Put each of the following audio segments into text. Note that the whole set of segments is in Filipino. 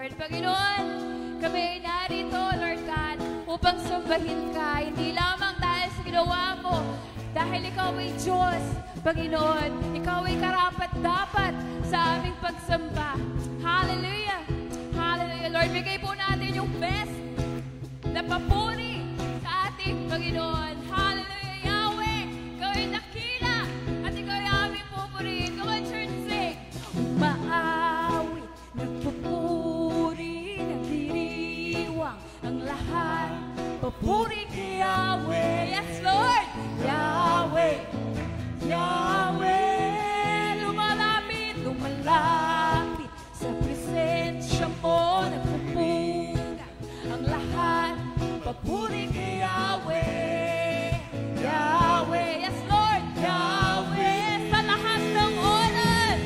Lord. Panginoon, kami ay narito, Lord God, upang sambahin ka, hindi lamang dahil sa ginawa mo, dahil ikaw ay Diyos, Panginoon. Ikaw ay karapat-dapat sa aming pagsamba. Hallelujah! Hallelujah, Lord. Bigay po natin yung best na papuri sa ating Panginoon. Hallelujah, Yahweh! Ikaw ay dakila at ikaw ay aming pupurihin. Come on, church, sing! Umaawit, nagpupuri, nagdiriwang ang lahat. Papuri kay Yahweh. Yes, Lord! Yahweh! Yahweh! Lumalapit, lumalapit sa presensya mo. Nagpupugat ang lahat. Papuri kay Yahweh. Yahweh! Yes, Lord! Yahweh! Sa lahat ng oras.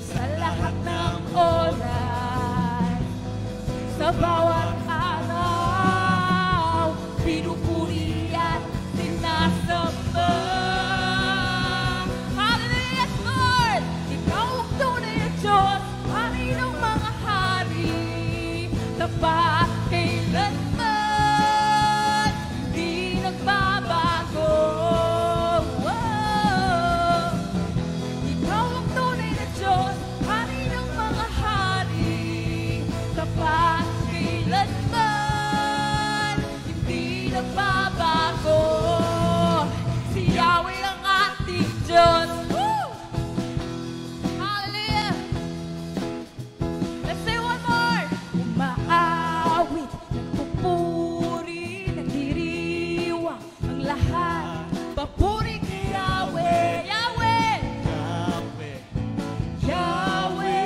Sa lahat ng oras. Sa bawat araw. Pinupuri at sinasamba. Hallelujah, yes, Lord! Ikaw ang tunay na Diyos, hari ng mga hari. Tapat kailanman, di nagbabago. Oh, ikaw ang tunay na Diyos, hari ng mga hari. Tapat kailanman, hindi nagbabago. Si Yahweh ang ating Diyos. Woo! Hallelujah! Let's say one more. Umaawit, nagpupuri, nagdiriwang ang lahat. Papuri kay Yahweh. Yahweh! Yahweh!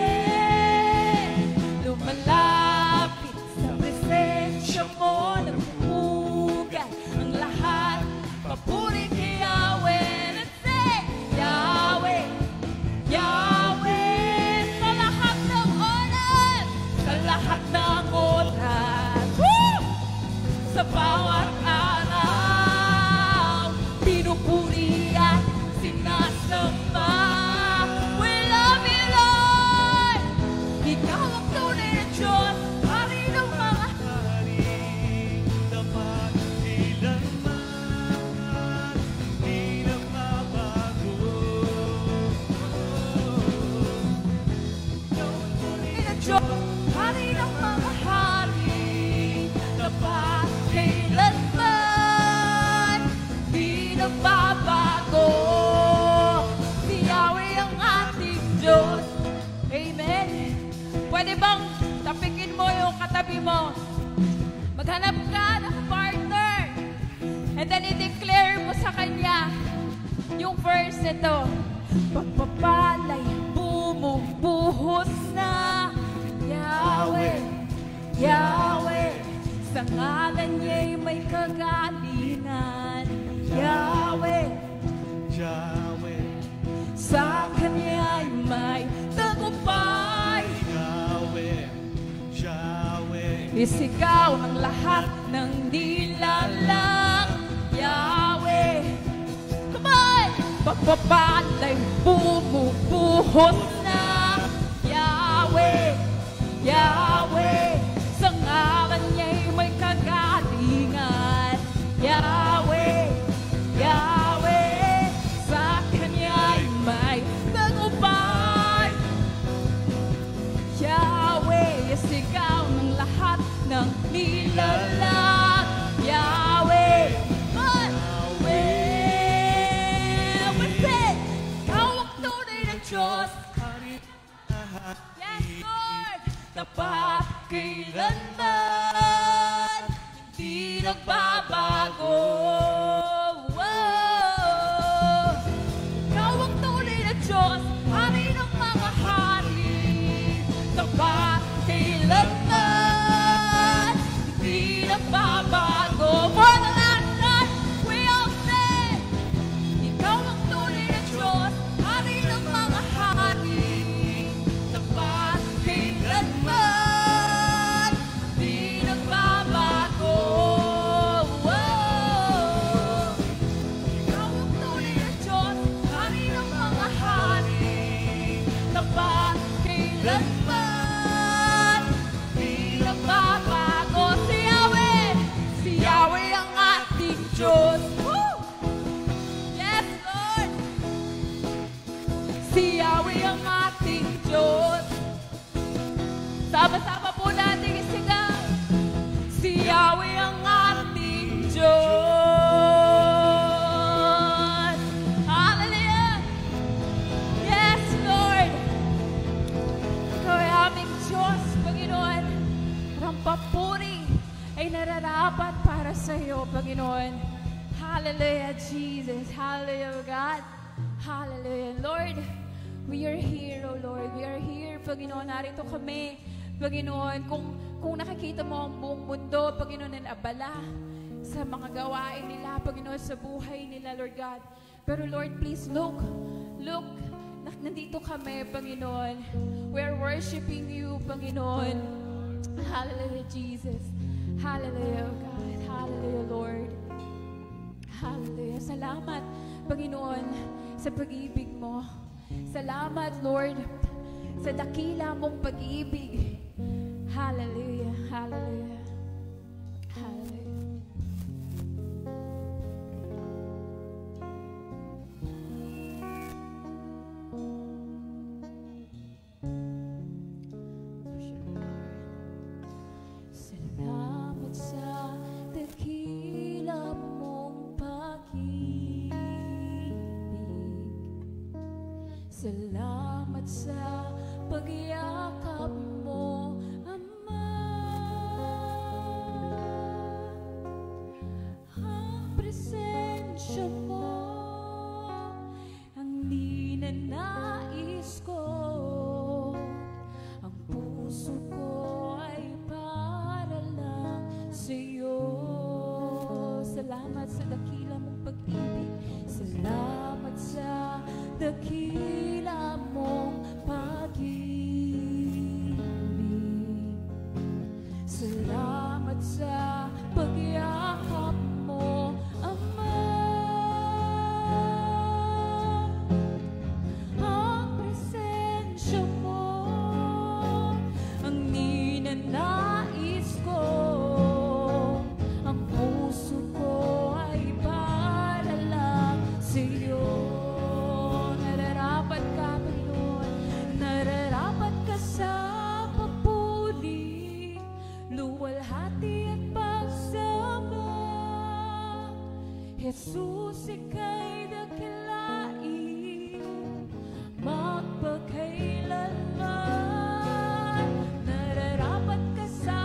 Lumalapit sa presensya mo. Nagpupugat ang lahat. Papuri kay Yahweh. Let's say, Yahweh! Yahweh! Sa lahat ng oras. Sa lahat ng oras. Woo! Sa bawat araw. Pinupuri at sinasamba. We love you, Lord! Ikaw ang tunay na Diyos, hari ng mga tunay na Diyos, hari ng mga hari. Tapat kailanman, di nagbabago. Si Yahweh ang ating Diyos. Amen. Pwede bang tapikin mo yung katabi mo? Maghanap ka ng partner. And then i-declare mo sa kanya yung verse nito. Pagpapalay, bumubuhos na. Yahweh, Yahweh, sa ngalan niya'y may kagalingan. Yahweh, Yahweh, sa Kanya'y may tagumpay. Yahweh, Yahweh, Isigaw ang lahat ng nilalang. Yahweh, come on! Pagpapalay, bumubuhos na. Yahweh, Yahweh, sa ngalan niya'y may kagalingan. Yahweh, Yahweh, sa Kanya'y may tagumpay. Yahweh, sigaw ng lahat ng nilalang. Yahweh, Yahweh, ikaw ang tunay na Diyos. Yes, Lord! Tapat kailanman, hindi nagbabago. Wow! Ikaw ang tunay na Diyos, hari ng mga hari. Tapat kailanman, hindi nagbabago. For the last time, we all say, ikaw ang tunay na Diyos, hari ng mga hari. Tapat kailanman, di nagbabago. Wow! Si Yahweh ang ating Diyos. Sama-sama po natin isigaw. Si Yahweh ang ating Diyos. Hallelujah! Yes, Lord! Ikaw ay aming Diyos, Panginoon. Ang papuri ay nararapat para sa iyo, Panginoon. Hallelujah, Jesus. Hallelujah, God. Hallelujah. Lord, we are here, oh Lord. We are here, Panginoon. Narito kami, Panginoon. Kung nakikita mo ang buong mundo, Panginoon, na abala sa mga gawain nila, Panginoon, sa buhay nila, Lord God. Pero Lord, please look. Nandito kami, Panginoon. We are worshiping you, Panginoon. Hallelujah, Jesus. Hallelujah, God. Hallelujah, Lord. Hallelujah. Salamat, Panginoon, sa pag-ibig mo. Salamat, Lord, sa dakila mong pag-ibig. Hallelujah. Hallelujah. Hallelujah. Salamat sa dakila mong pag-ibig. Salamat sa pagyakap mo, Ama. Ang presensya mo ang ninanais ko. Ang puso ko ay para lang sa iyo. Salamat sa dakila mong pag-ibig. Salamat sa dakila mong pag-ibig. Salamat sa pagyakap mo, Ama. Ang presensya mo ang ninanais ko. Ang puso ko ay para lang sa iyo. Nararapat ka, Panginoon. Nararapat ka sa papuri, luwalhati at pagsamba. Jesus, ika'y dakilain, magpakailanman. Nararapat ka sa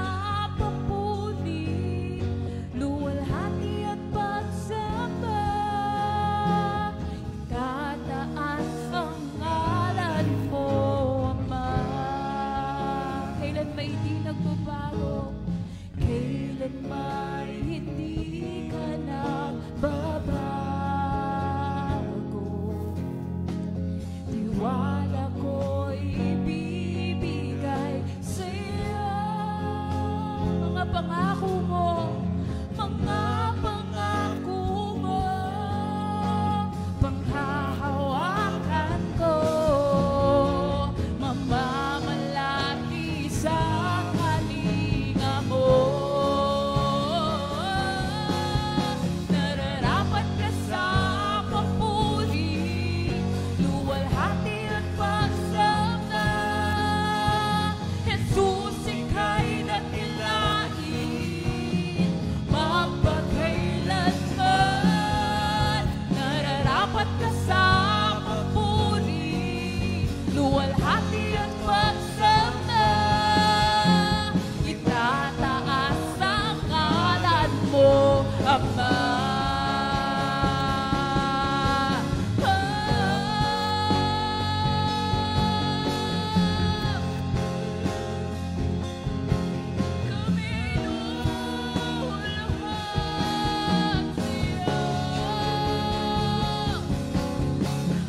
papuri, luwalhati at pagsamba. Itataas ang ngalan mo, Ama. Kailan may di nagbabago, kailan may hindi ka nagbabago. Tiwala ko'y ibibigay sa'yo. Mga pangako mo, mga pangako mo, panghahawakan ko, mamamalaki sa kalinga mo. Nararapat ka sa papuri, luwalhati at pagsamba. Jesus, ika'y dakilain, magpakailanman. Nararapat ka sa papuri, luwalhati at pagsamba. Itataas ang ngalan mo, Ama. Kami luluhod sa'yo.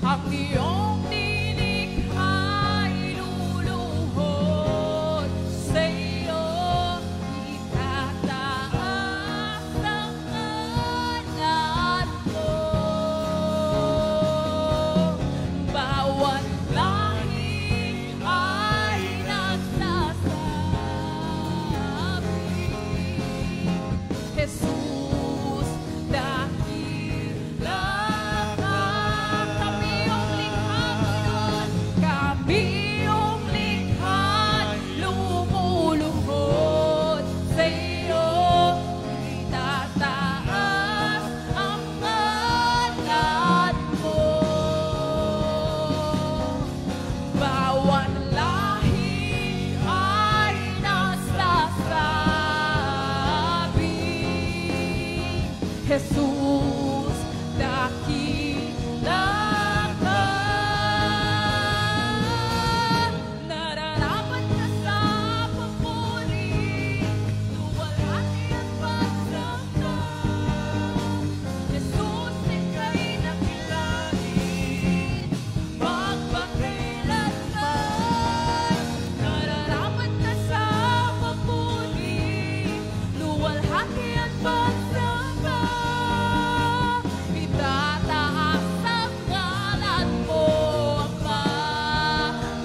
Ang iyong nilikha'y luluhod sa'yo. Itataas ang ngalan mo. Bawat langit ay nagsasabi, Jesus, dakila ka. Kami iyong likha, Panginoon. iyong likha'y lumuluhod sa iyo. Itataas ang ngalan mo. Bawat lahi ay nasasabi, Jesus, dakila ka. Nararapat ka sa papuri, luwalhati at pagsamba. Jesus, ika'y nakilain, magpakailanman. Nararapat ka sa papuri, luwalhati at pagsamba. Itataas ang ngalan mo, Ama.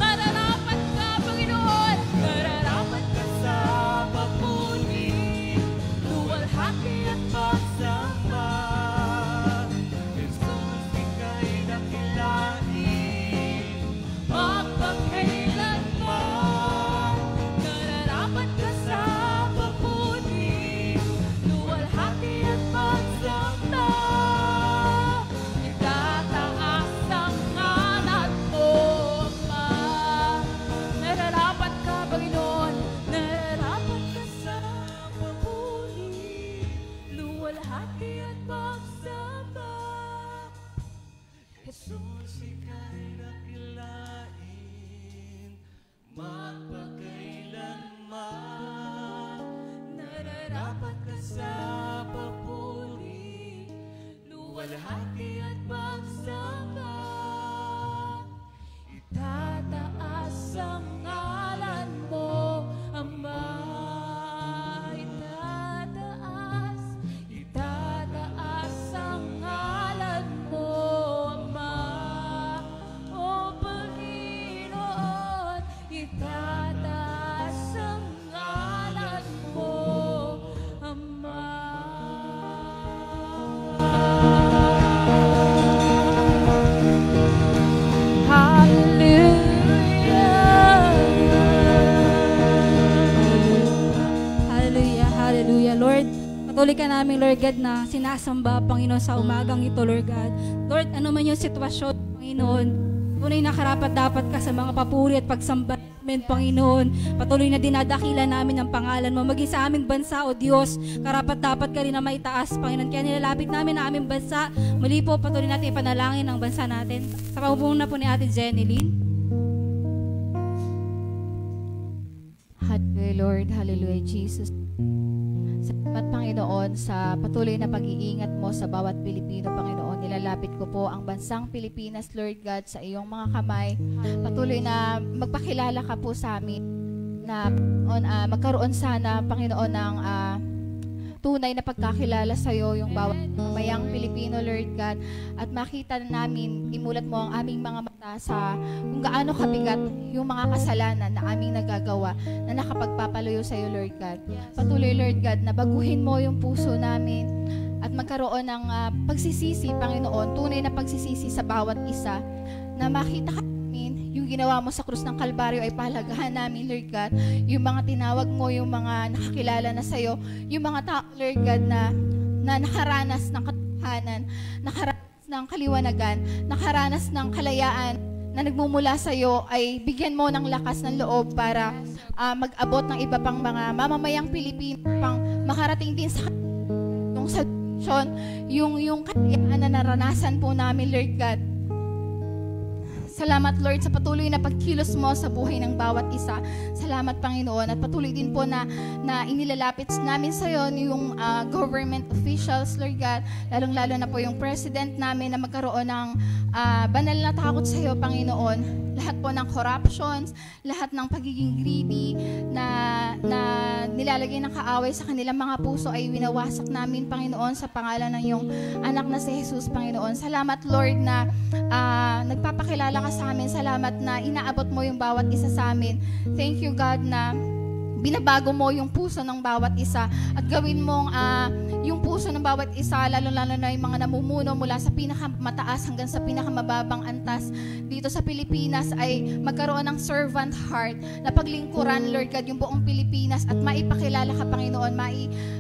Nararapat ka, Panginoon. Nararapat ka sa papuri, luwalhati at pagsamba. Jesus, ika'y nakilain, Magpakailanman. Nararapat ka sa papuri, luwalhati at pagsamba. Itataas ang ngalan mo, Ama. Nararapat ka, Panginoon. Nararapat ka sa papuri, luwalhati at pagsamba. Jesus, ika'y nakilain, magpakailanman. Nararapat ka sa papuri, luwalhati at pagsamba. Itataas ang ngalan mo, Ama. Itataas ang ngalan mo, Ama. O Panginoon, itataas ang ngalan mo, Ama. Hallelujah, hallelujah, Lord. Patuloy ka namin, Lord God, na sinasamba, Panginoon, sa umagang ito, Lord God. Lord, ano man yung sitwasyon, Panginoon, tunay na karapat-dapat ka sa mga papuri at pagsamba namin, Panginoon. Patuloy na dinadakila namin ang pangalan mo. Maging sa aming bansa, O Diyos, karapat-dapat ka rin na maitaas, Panginoon. Kaya nilalapit namin ang aming bansa. Muli po, patuloy natin ipanalangin ang bansa natin. Sa pamumuno na po ni Ate Jeneline. Hallelujah, Lord. Hallelujah, Jesus. Salamat, Panginoon, sa patuloy na pag-iingat mo sa bawat Pilipino, Panginoon. Nilalapit ko po ang bansang Pilipinas, Lord God, sa iyong mga kamay. Patuloy na magpakilala ka po sa amin na magkaroon sana, Panginoon, ng tunay na pagkakilala sa iyo, yung bawat mayang Pilipino, Lord God, at makita namin, imulat mo ang aming mga mata sa kung gaano kabigat yung mga kasalanan na aming nagagawa na nakapagpapaluyo sa iyo, Lord God. Patuloy, Lord God, na baguhin mo yung puso namin at magkaroon ng pagsisisi, Panginoon, tunay na pagsisisi sa bawat isa, na makita ka namin yung ginawa mo sa krus ng Kalbaryo ay pahalagahan namin, Lord God. Yung mga tinawag mo, yung mga nakakilala na sa'yo, yung mga tao, Lord God, na nakaranas ng katotohanan, nakaranas ng kaliwanagan, nakaranas ng kalayaan na nagmumula sa'yo, ay bigyan mo ng lakas ng loob para mag-abot ng iba pang mga mamamayang Pilipino pang makarating din sa yung salvation, yung kalayaan na naranasan po namin, Lord God. Salamat, Lord, sa patuloy na pagkilos mo sa buhay ng bawat isa. Salamat, Panginoon. At patuloy din po na inilalapit namin sa iyo yung government officials, Lord God. Lalong-lalo na po yung president namin na magkaroon ng banal na takot sa iyo, Panginoon. Lahat po ng corruptions, lahat ng pagiging greedy na nilalagay ng kaaway sa kanilang mga puso ay winawasak namin, Panginoon, sa pangalan ng iyong anak na si Jesus, Panginoon. Salamat, Lord, na nagpapakilala ka sa amin. Salamat na inaabot mo yung bawat isa sa amin. Thank you, God, na binabago mo yung puso ng bawat isa at gawin mong yung puso ng bawat isa, lalo-lalo na yung mga namumuno mula sa pinakamataas hanggang sa pinakamababang antas dito sa Pilipinas ay magkaroon ng servant heart na paglingkuran, Lord God, yung buong Pilipinas at maipakilala ka, Panginoon,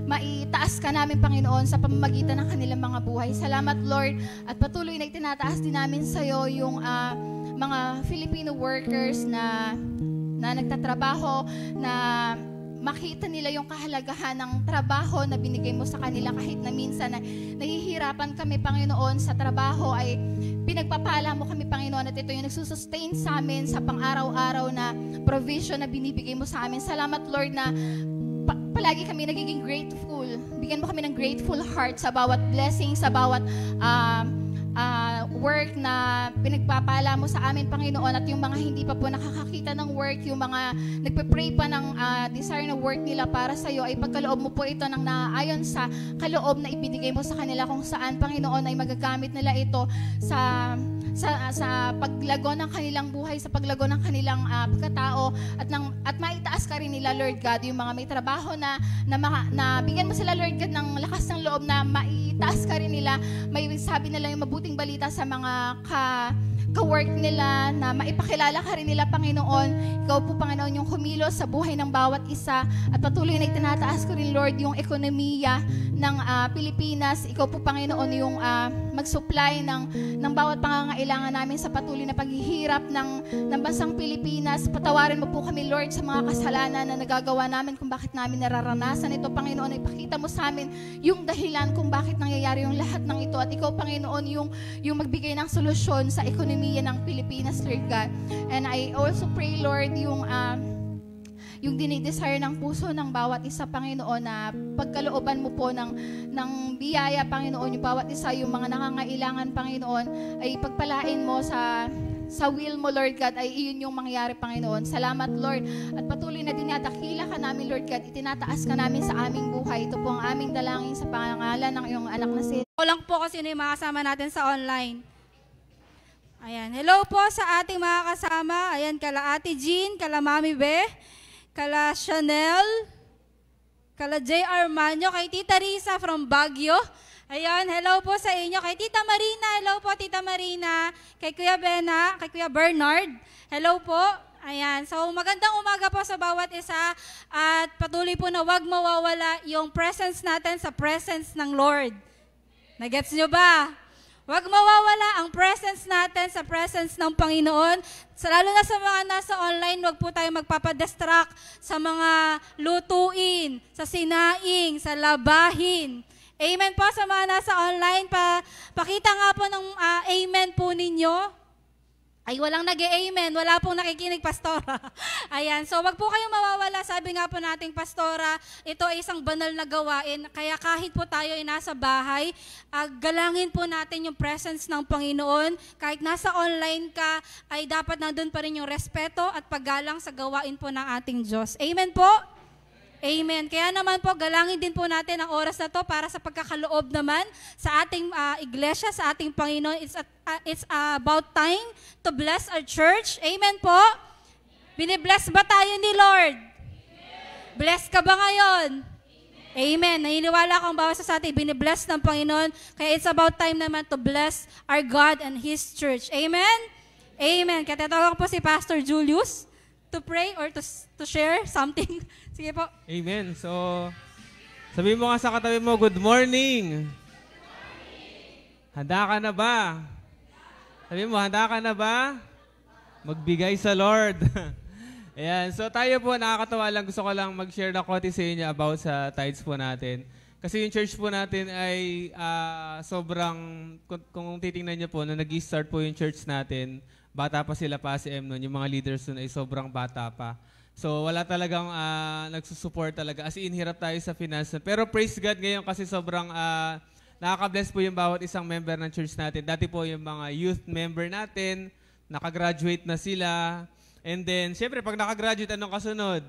maitaas ka namin, Panginoon, sa pamamagitan ng kanilang mga buhay. Salamat, Lord, at patuloy na itinataas din namin sa iyo yung mga Filipino workers na nagtatrabaho, na makita nila yung kahalagahan ng trabaho na binigay mo sa kanila kahit na minsan na nahihirapan kami, Panginoon, sa trabaho ay pinagpapala mo kami, Panginoon, at ito yung nagsusustain sa amin sa pang-araw-araw na provision na binibigay mo sa amin. Salamat, Lord, na palagi kami nagiging grateful. Bigyan mo kami ng grateful heart sa bawat blessing, sa bawat work na pinagpapala mo sa amin, Panginoon, at yung mga hindi pa po nakakakita ng work, yung mga nagpe-pray pa ng desire na work nila para sa iyo, ay pagkaloob mo po ito ng naayon sa kaloob na ibinigay mo sa kanila, kung saan, Panginoon, ay magagamit nila ito sa paglago ng kanilang buhay, sa paglago ng kanilang pagkatao, at maitaas ka rin nila, Lord God, yung mga may trabaho na bigyan mo sila, Lord God, ng lakas ng loob na maitaas ka rin nila, may sabi nila yung mabuting balita sa mga ka-work nila, na maipakilala ka rin nila, Panginoon. Ikaw po, Panginoon, yung kumilos sa buhay ng bawat isa, at patuloy na itinataas ko rin, Lord, yung ekonomiya ng Pilipinas. Ikaw po, Panginoon, yung mag-supply ng bawat pangangailangan namin sa patuloy na paghihirap ng bansang Pilipinas. Patawarin mo po kami, Lord, sa mga kasalanan na nagagawa namin kung bakit namin nararanasan ito, Panginoon. Ipakita mo sa amin yung dahilan kung bakit nangyayari yung lahat ng ito, at ikaw, Panginoon, yung magbigay ng solusyon sa ekonomiya ng Pilipinas, Lord God. And I also pray, Lord, yung dinidesire ng puso ng bawat isa, Panginoon, na pagkalooban mo po ng biyaya, Panginoon, yung bawat isa, yung mga nangangailangan, Panginoon, ay pagpalain mo sa will mo, Lord God, ay iyon yung mangyari, Panginoon. Salamat, Lord, at patuloy na dinadakila ka namin, Lord God, itinataas ka namin sa aming buhay. Ito po ang aming dalangin sa pangalan ng iyong anak na si... O lang po kasi yung mga kasama natin sa online. Ayan, hello po sa ating mga kasama. Ayan, kala Ate Jean, kala Mami Be, kala Chanel, kala J.R. Manyo, kay Tita Risa from Baguio. Ayan, hello po sa inyo. Kay Tita Marina, hello po Tita Marina. Kay Kuya Bena, kay Kuya Bernard, hello po. Ayan, so magandang umaga po sa bawat isa, at patuloy po na wag mawawala yung presence natin sa presence ng Lord. Nagets nyo ba? Huwag mawawala ang presence natin sa presence ng Panginoon. Lalo na sa mga nasa online, huwag po tayo magpapadistract sa mga lutuin, sa sinaing, sa labahin. Amen po sa mga nasa online. Pakita nga po ng amen po ninyo. Ay, walang nag-amen. Wala pong nakikinig, Pastora. Ayan. So, wag po kayong mawawala. Sabi nga po nating Pastora, ito ay isang banal na gawain. Kaya kahit po tayo ay nasa bahay, galangin po natin yung presence ng Panginoon. Kahit nasa online ka, ay dapat nandun pa rin yung respeto at paggalang sa gawain po ng ating Diyos. Amen po? Amen. Kaya naman po, galangin din po natin ang oras na to para sa pagkakaloob naman sa ating iglesia, sa ating Panginoon. It's about time to bless our church. Amen po. Binibless ba tayo ni Lord? Amen. Bless ka ba ngayon? Amen. Naniniwala akong bawat sa atin, binibless ng Panginoon. Kaya it's about time naman to bless our God and His church. Amen? Amen. Kaya tatawag po si Pastor Julius to pray or to share something. Sige po. Amen. So, sabi mo nga sa katabi mo, good morning. Handa ka na ba? Sabi mo, handa ka na ba? Magbigay sa Lord. Ayan. So, tayo po, nakakatawa lang. Gusto ko lang mag-share na konti sa inyo about sa tithes po natin. Kasi yung church po natin ay sobrang, kung titingnan niyo po, nung nag-start po yung church natin, bata pa sila pa si M noon, yung mga leaders noon ay sobrang bata pa. So wala talagang nagsusupport talaga. As in, hirap tayo sa finance. Pero praise God ngayon kasi sobrang nakaka-bless po yung bawat isang member ng church natin. Dati po yung mga youth member natin, nakagraduate na sila. And then, syempre, pag nakagraduate, anong kasunod?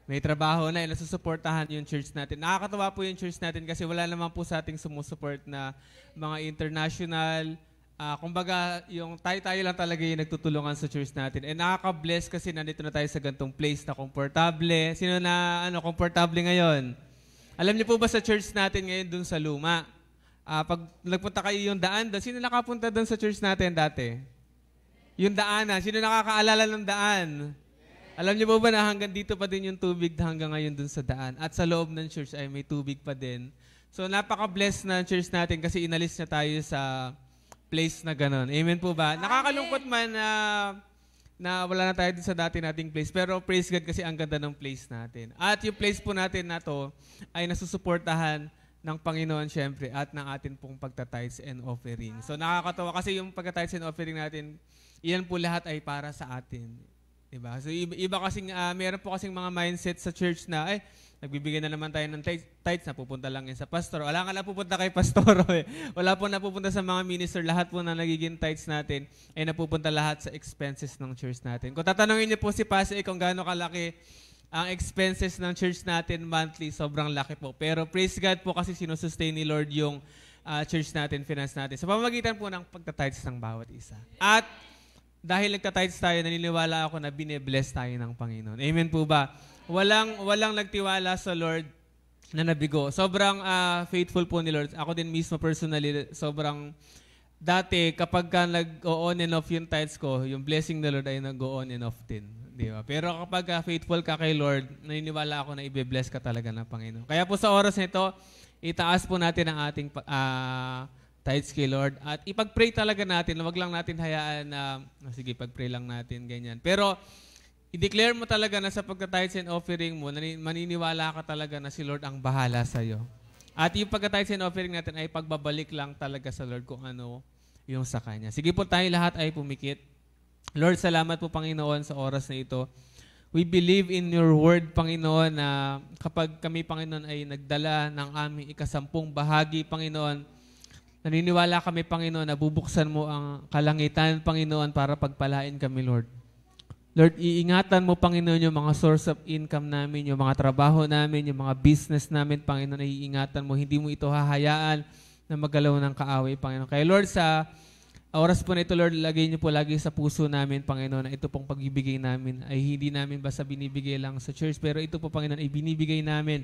May trabaho na, nasusuportahan yung church natin. Nakakatawa po yung church natin kasi wala naman po sa ating sumusuport na mga international kumbaga, yung tayo-tayo lang talaga yung nagtutulungan sa church natin. And nakaka-bless kasi nandito na tayo sa gantong place na komportable. Sino na komportable ngayon? Alam niyo po ba sa church natin ngayon dun sa luma? Pag nagpunta kayo yung daan doon, sino nakapunta doon sa church natin dati? Yung daanan. Sino nakakaalala ng daan? Alam niyo po ba na hanggang dito pa din yung tubig hanggang ngayon dun sa daan? At sa loob ng church ay may tubig pa din. So napaka-bless na church natin kasi inalis na tayo sa place na gano'n. Amen po ba? Nakakalungkot man na wala na tayo din sa dati nating place. Pero praise God kasi ang ganda ng place natin. At yung place po natin na to ay nasusuportahan ng Panginoon syempre at ng atin pong pagta-tithes and offering. So nakakatawa kasi yung pagta-tithes and offering natin, iyan po lahat ay para sa atin. Diba? So iba kasing, meron po kasing mga mindset sa church na, nagbibigay na naman tayo ng tithes, napupunta lang yan sa pastor. Wala nga lang pupunta kay pastor. Wala po napupunta sa mga minister. Lahat po na nagiging tithes natin ay napupunta lahat sa expenses ng church natin. Kung tatanungin niyo po si Pastor kung gaano kalaki ang expenses ng church natin monthly, sobrang laki po. Pero praise God po kasi sinusustain ni Lord yung church natin, finance natin. Sa pamamagitan po ng pagta-tithes ng bawat isa. At dahil nagta-tithes tayo, naniniwala ako na bine-bless tayo ng Panginoon. Amen po ba? Walang nagtiwala sa Lord na nabigo. Sobrang faithful po ni Lord. Ako din mismo personally, sobrang dati kapag ka nag-on and off yung tithes ko, yung blessing ng Lord ay nag-on and off din. Di ba? Pero kapag faithful ka kay Lord, naniniwala ako na i-bless ka talaga ng Panginoon. Kaya po sa oras nito, itaas po natin ang ating tithes kay Lord. At ipag-pray talaga natin. Huwag lang natin hayaan na, sige, pag-pray lang natin, ganyan. Pero, i-declare mo talaga na sa pagka-tithes and offering mo, maniniwala ka talaga na si Lord ang bahala sa'yo. At yung pagka-tithes and offering natin ay pagbabalik lang talaga sa Lord kung ano yung sa Kanya. Sige po tayo lahat ay pumikit. Lord, salamat po Panginoon sa oras na ito. We believe in your word, Panginoon, na kapag kami, Panginoon, ay nagdala ng aming ikasampung bahagi, Panginoon, naniniwala kami, Panginoon, na bubuksan mo ang kalangitan, Panginoon, para pagpalain kami, Lord. Lord, iingatan mo, Panginoon, yung mga source of income namin, yung mga trabaho namin, yung mga business namin, Panginoon, ay iingatan mo. Hindi mo ito hahayaan na magalaw ng kaaway, Panginoon. Kaya, Lord, sa oras po na ito, Lord, lagay niyo po lagi sa puso namin, Panginoon, na ito pong pagbibigay namin ay hindi namin basta binibigay lang sa church, pero ito po, Panginoon, ay binibigay namin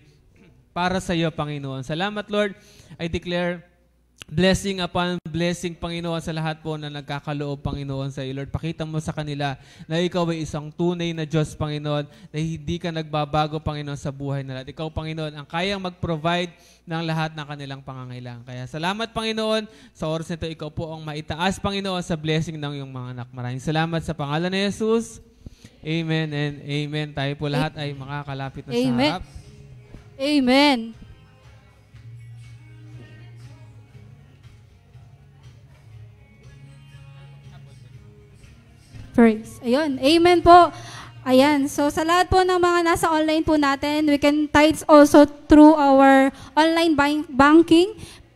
para sa iyo, Panginoon. Salamat, Lord. I declare blessing upon blessing, Panginoon, sa lahat po na nagkakaloob, Panginoon, sa iyo, Lord. Pakita mo sa kanila na ikaw ay isang tunay na Diyos, Panginoon, na hindi ka nagbabago, Panginoon, sa buhay nila. At ikaw, Panginoon, ang kayang mag-provide ng lahat ng kanilang pangangailangan. Kaya salamat, Panginoon, sa oras nito, ikaw po ang maitaas, Panginoon, sa blessing ng iyong mga anak. Maraming salamat sa pangalan ni Jesus. Amen and amen. Tayo po lahat ay makakalapit na sa harap. Amen. Praise. Ayun. Amen po. Ayan. So, sa lahat po ng mga nasa online po natin, we can tithes also through our online banking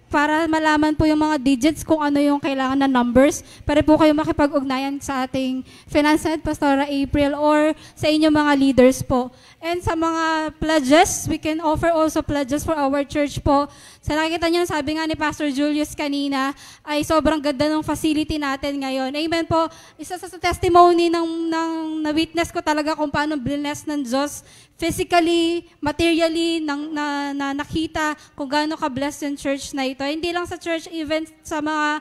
para malaman po yung mga digits kung ano yung kailangan na numbers para po kayo makipag-ugnayan sa ating Finance Head, Pastora April, or sa inyong mga leaders po. And sa mga pledges, we can offer also pledges for our church po. Sa nakikita niyo, sabi nga ni Pastor Julius kanina, ay sobrang ganda ng facility natin ngayon. Amen po. Isa sa testimony ng na-witness ko talaga kung paano bless ng Diyos physically, materially, na nakita kung gaano ka-bless yung church na ito. Hindi lang sa church, even sa mga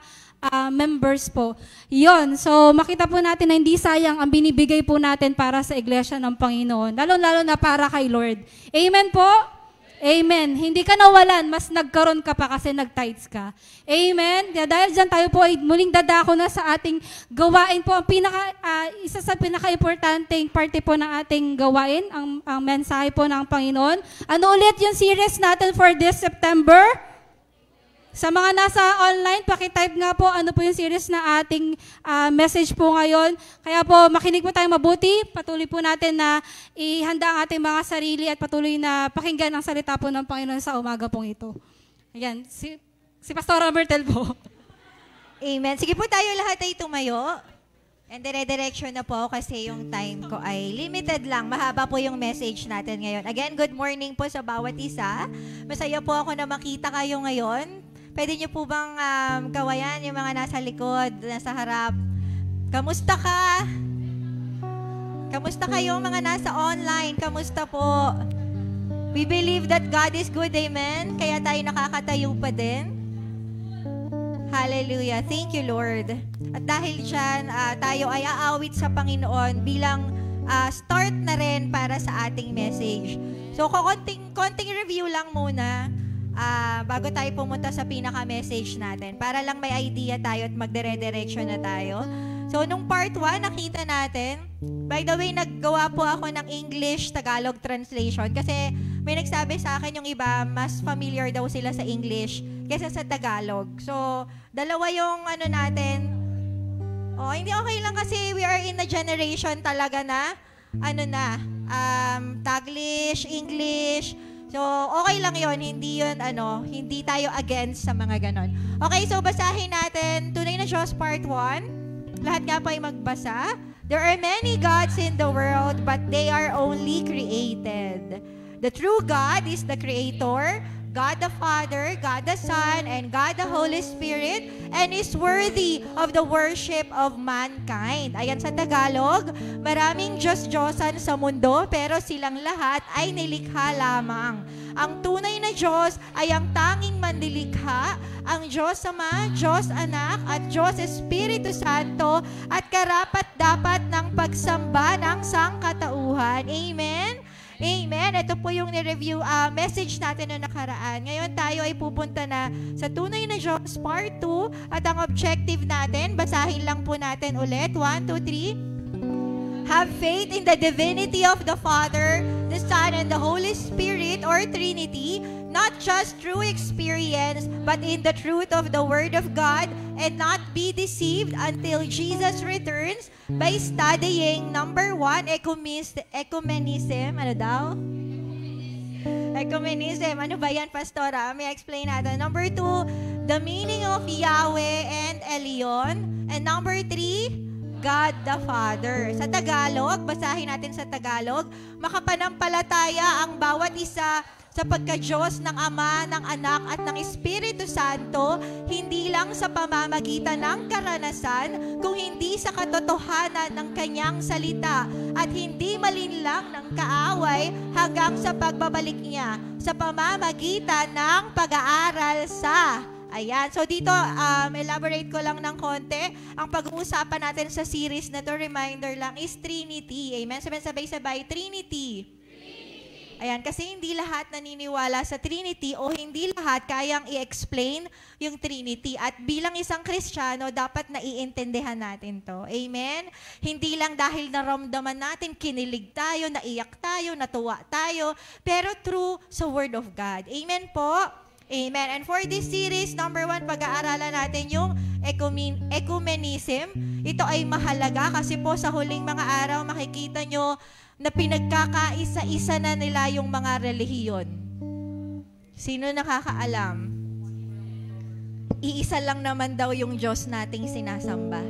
members po. Yon. So, makita po natin na hindi sayang ang binibigay po natin para sa iglesia ng Panginoon. Lalo-lalo na para kay Lord. Amen po? Amen. Hindi ka nawalan, mas nagkaroon ka pa kasi nag-tithes ka. Amen. Dahil dyan tayo po ay muling dadako na sa ating gawain po. Ang isa sa pinaka-importanteng parte po ng ating gawain, ang mensahe po ng Panginoon. Ano ulit yung series natin for this September? Sa mga nasa online, pakitype nga po ano po yung series na ating message po ngayon. Kaya po, makinig po tayo mabuti. Patuloy po natin na ihanda ang ating mga sarili at patuloy na pakinggan ang salita po ng Panginoon sa umaga pong ito. Ayan, si Pastora Bertel po. Amen. Sige po tayo lahat ay tumayo. And dire-direction na po kasi yung time ko ay limited lang. Mahaba po yung message natin ngayon. Again, good morning po sa bawat isa. Masaya po ako na makita kayo ngayon. Pwede niyo po bang kawayan yung mga nasa likod, nasa harap? Kamusta ka? Kamusta kayo mga nasa online? Kamusta po? We believe that God is good, amen? Kaya tayo nakakatayo pa din. Hallelujah. Thank you, Lord. At dahil dyan, tayo ay aawit sa Panginoon bilang start na rin para sa ating message. So, konting review lang muna bago tayo pumunta sa pinaka-message natin. Para lang may idea tayo at magdire-direction na tayo. So, nung part 1, nakita natin, by the way, naggawa po ako ng English-Tagalog translation kasi may nagsabi sa akin yung iba, mas familiar daw sila sa English kaysa sa Tagalog. So, dalawa yung natin. Hindi okay lang kasi we are in a generation talaga na, Taglish, English. So, okay lang yon, hindi yun, hindi tayo against sa mga ganon. Okay, so basahin natin, Tunay na Diyos Part 1. Lahat nga po ay magbasa. There are many gods in the world, but they are only created. The true God is the Creator, God the Father, God the Son, and God the Holy Spirit, and is worthy of the worship of mankind. Ayan sa Tagalog, maraming Diyos-Diyosan sa mundo, pero silang lahat ay nilikha lamang. Ang tunay na Diyos ay ang tanging manlilikha, ang Diyos Ama, Diyos Anak, at Diyos Espiritu Santo, at karapat-dapat ng pagsamba ng sangkatauhan. Amen? Amen. Ito po yung ni-review message natin noong nakaraan. Ngayon tayo ay pupunta na sa Tunay na Diyos Part 2 at ang objective natin, basahin lang po natin ulit. 1, 2, 3. Have faith in the divinity of the Father, the Son, and the Holy Spirit, or Trinity, not just through experience, but in the truth of the Word of God, and not be deceived until Jesus returns by studying, number 1, ecumenism. Ano daw? Ecumenism. Ano ba yan, Pastora? May explain natin. Number 2, the meaning of Yahweh and Elyon. And number 3, God the Father. Sa Tagalog, basahin natin sa Tagalog, makapanampalataya ang bawat isa sa pagka-Diyos ng Ama, ng Anak, at ng Espiritu Santo, hindi lang sa pamamagitan ng karanasan, kung hindi sa katotohanan ng Kanyang salita, at hindi malinlang ng kaaway hanggang sa pagbabalik niya, sa pamamagitan ng pag-aaral sa... Ayan. So dito, elaborate ko lang ng konti. Ang pag-uusapan natin sa series na to, reminder lang, is Trinity. Amen? Sabay-sabay, Trinity. Ayan, kasi hindi lahat naniniwala sa Trinity o hindi lahat kayang i-explain yung Trinity. At bilang isang Kristiyano, dapat naiintindihan natin to. Amen? Hindi lang dahil naramdaman natin, kinilig tayo, naiyak tayo, natuwa tayo, pero true sa Word of God. Amen po? Amen. And for this series, number 1, pag-aaralan natin yung ecumenism. Ito ay mahalaga kasi po sa huling mga araw, makikita nyo na pinagkakaisa-isa na nila yung mga relihiyon. Sino nakakaalam? Iisa lang naman daw yung Diyos nating sinasamba.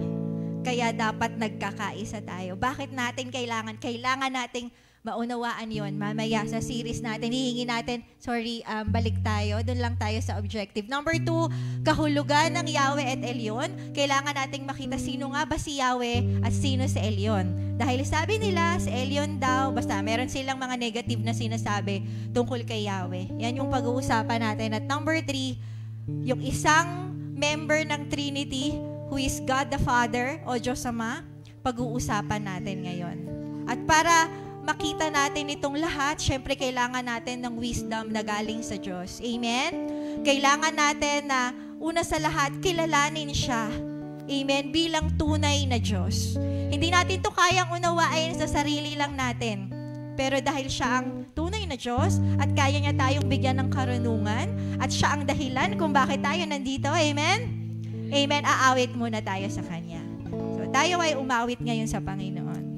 Kaya dapat nagkakaisa tayo. Bakit natin kailangan nating maunawaan yon. Mamaya sa series natin, hihingi natin, balik tayo. Doon lang tayo sa objective. Number 2, kahulugan ng Yahweh at Elyon. Kailangan nating makita sino nga ba si Yahweh at sino si Elyon. Dahil sabi nila, si Elyon daw, basta meron silang mga negative na sinasabi tungkol kay Yahweh. Yan yung pag-uusapan natin. At number 3, yung isang member ng Trinity, who is God the Father o Diyos Ama, pag-uusapan natin ngayon. At para makita natin itong lahat, syempre kailangan natin ng wisdom na galing sa Diyos. Amen? Kailangan natin na una sa lahat, kilalanin siya. Amen? Bilang tunay na Diyos. Hindi natin to kayang unawain sa sarili lang natin. Pero dahil siya ang tunay na Diyos at kaya niya tayong bigyan ng karunungan at siya ang dahilan kung bakit tayo nandito. Amen? Amen? Aawit muna tayo sa Kanya. So tayo ay umawit ngayon sa Panginoon.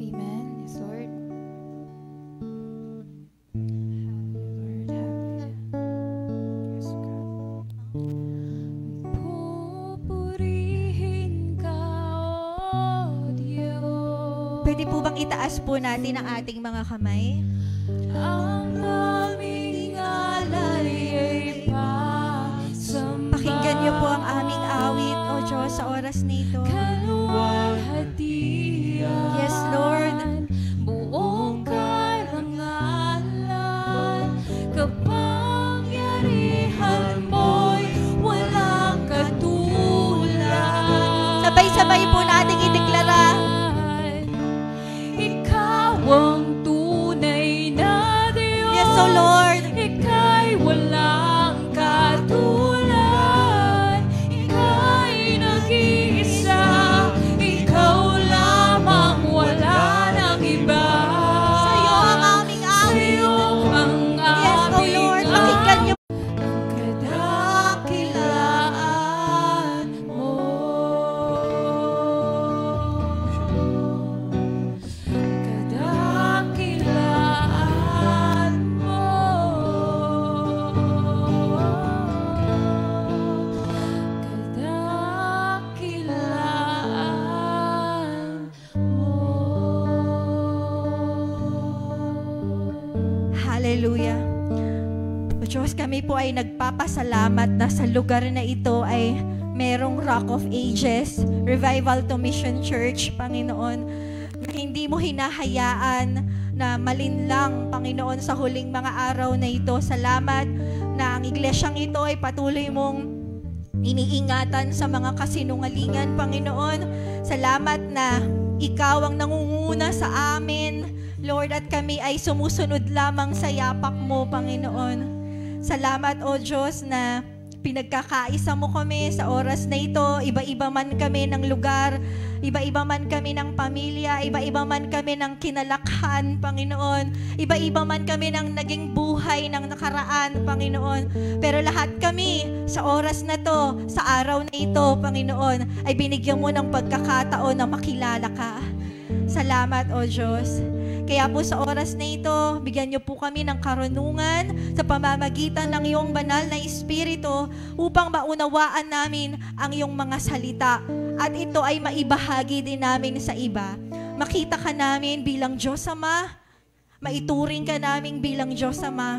Pwede po bang itaas po natin ang ating mga kamay? Ang aming alay ay pasamba. Pakinggan niyo Diyos, sa oras nito. Kaluwalhatian. Yes, Lord. Buong karangalan, kapangyarihan mo'y walang katulad. Sabay-sabay po nating ideklara. Ikaw ang tunay na Diyos. Yes, O Lord. Ika'y walang katulad. Ika'y nag-iisa. Ikaw lamang, wala nang iba. Sa'yo ang aming awit. Sa'yo ang Yes, O Lord. aming Pakinggan niyo. kadakilaan mo. Kadakilaan mo. Kadakilaan mo. Hallelujah. O Diyos, kami po ay nagpapasalamat na sa lugar na ito ay merong Rock of Ages, Revival to Mission Church, Panginoon, na hindi mo hinahayaan na malinlang, Panginoon, sa huling mga araw na ito. Salamat na ang iglesyang ito ay patuloy mong iniingatan sa mga kasinungalingan, Panginoon. Salamat na Ikaw ang nangunguna sa amin, Lord, at kami ay sumusunod lamang sa yapak mo, Panginoon. Salamat, O Diyos, na pinagkakaisa mo kami sa oras na ito. Iba-iba man kami ng lugar, iba-iba man kami ng pamilya, iba-iba man kami ng kinalakhan, Panginoon. Iba-iba man kami ng naging buhay ng nakaraan, Panginoon. Pero lahat kami sa oras na to, sa araw na ito, Panginoon, ay binigyan mo ng pagkakataon na makilala ka. Salamat, O Diyos. Kaya po sa oras na ito, bigyan niyo po kami ng karunungan sa pamamagitan ng iyong banal na Espiritu upang maunawaan namin ang iyong mga salita at ito ay maibahagi din namin sa iba. Makita ka namin bilang Diyos Ama, maituring ka namin bilang Diyos Ama,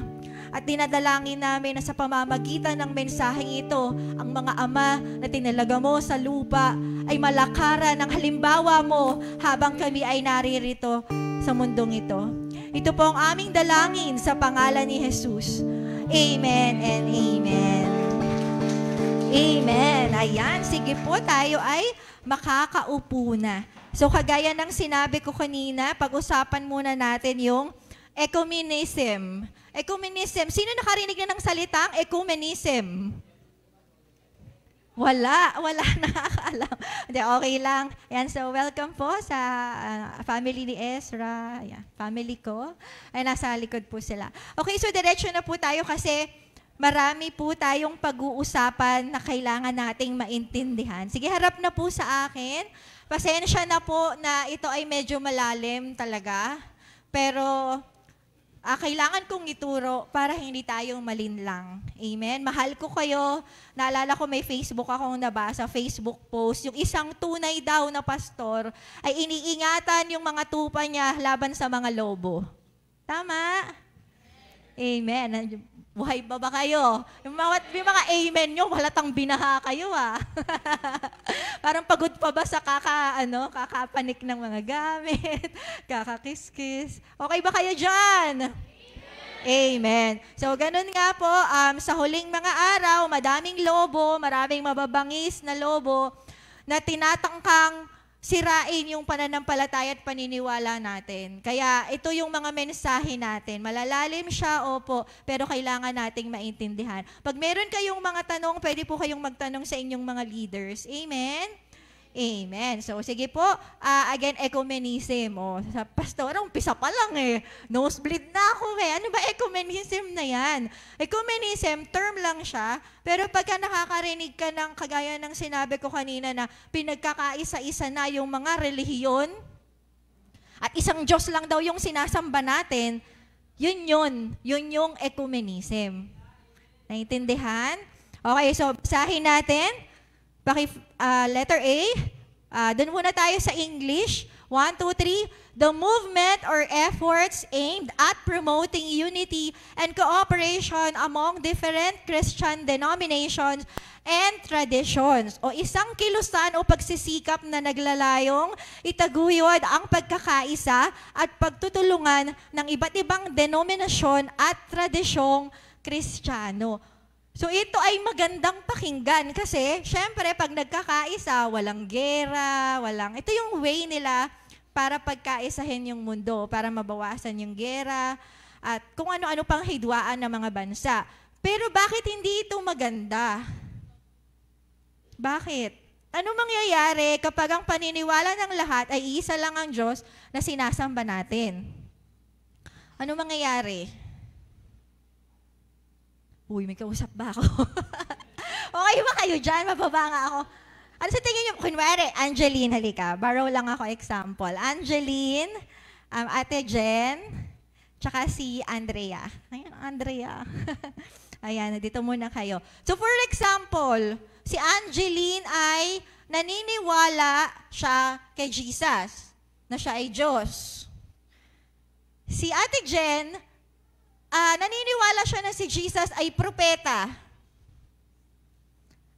at dinadalangin namin na sa pamamagitan ng mensaheng ito, ang mga ama na tinalaga mo sa lupa ay malakaran ng halimbawa mo habang kami ay naririto sa mundong ito. Ito po ang aming dalangin sa pangalan ni Jesus. Amen and amen. Amen. Ayan, sige po, tayo ay makakaupo na. So kagaya ng sinabi ko kanina, pag-usapan muna natin yung ecumenism. Ecumenism. Sino nakarinig na ng salitang ecumenism? Wala nakakaalam. Hindi, okay lang. Ayan, so welcome po sa family ni Ezra. Ayan, family ko. Ay, nasa likod po sila. Okay, so diretso na po tayo kasi marami po tayong pag-uusapan na kailangan nating maintindihan. Sige, harap na po sa akin. Pasensya na po na ito ay medyo malalim talaga. Pero kailangan kong ituro para hindi tayong malinlang. Amen? Mahal ko kayo. Naalala ko may Facebook akong nabasa, Facebook post. Yung isang tunay daw na pastor ay iniingatan yung mga tupa niya laban sa mga lobo. Tama? Amen. Buhay ba kayo? Yung mga amen nyo, halatang binaha kayo Parang pagod pa ba sa kakapanik ng mga gamit, kakakiskis. Okay ba kayo dyan? Amen. So, ganun nga po, sa huling mga araw, madaming lobo, maraming mababangis na lobo na tinatangkang sirain yung pananampalataya at paniniwala natin. Kaya ito yung mga mensahe natin. Malalalim siya, opo, pero kailangan nating maintindihan. Pag meron kayong mga tanong, pwede po kayong magtanong sa inyong mga leaders. Amen? Amen. So, sige po. Again, ecumenism. Sa pastor, umpisa pa lang nosebleed na ako Ano ba ecumenism na yan? Ecumenism, term lang siya. Pero pagka nakakarinig ka ng kagaya ng sinabi ko kanina na pinagkakaisa-isa na yung mga relihiyon at isang Diyos lang daw yung sinasamba natin, yun yung ecumenism. Naintindihan? Okay, so basahin natin. Letter A, doon muna tayo sa English. 1, 2, 3. The movement or efforts aimed at promoting unity and cooperation among different Christian denominations and traditions. O isang kilusan o pagsisikap na naglalayong itaguyod ang pagkakaisa at pagtutulungan ng iba't ibang denominasyon at tradisyong Kristiyano. So ito ay magandang pakinggan kasi syempre pag nagkakaisa, walang gera, ito yung way nila para pagkaisahin yung mundo, para mabawasan yung gera at kung ano-ano pang hidwaan ng mga bansa. Pero bakit hindi ito maganda? Bakit? Ano mangyayari kapag ang paniniwala ng lahat ay iisa lang ang Diyos na sinasamba natin? Ano mangyayari? Uy, may kausap ba ako? Okay ba kayo dyan? Mababa nga ako. Ano sa tingin niyo? Kunwari, Angeline, halika. Borrow lang ako example. Angeline, Ate Jen, tsaka si Andrea. Ayan, Andrea. Ayan, dito muna kayo. So for example, si Angeline ay naniniwala siya kay Jesus, na siya ay Diyos. Si Ate Jen, naniniwala siya na si Jesus ay propeta.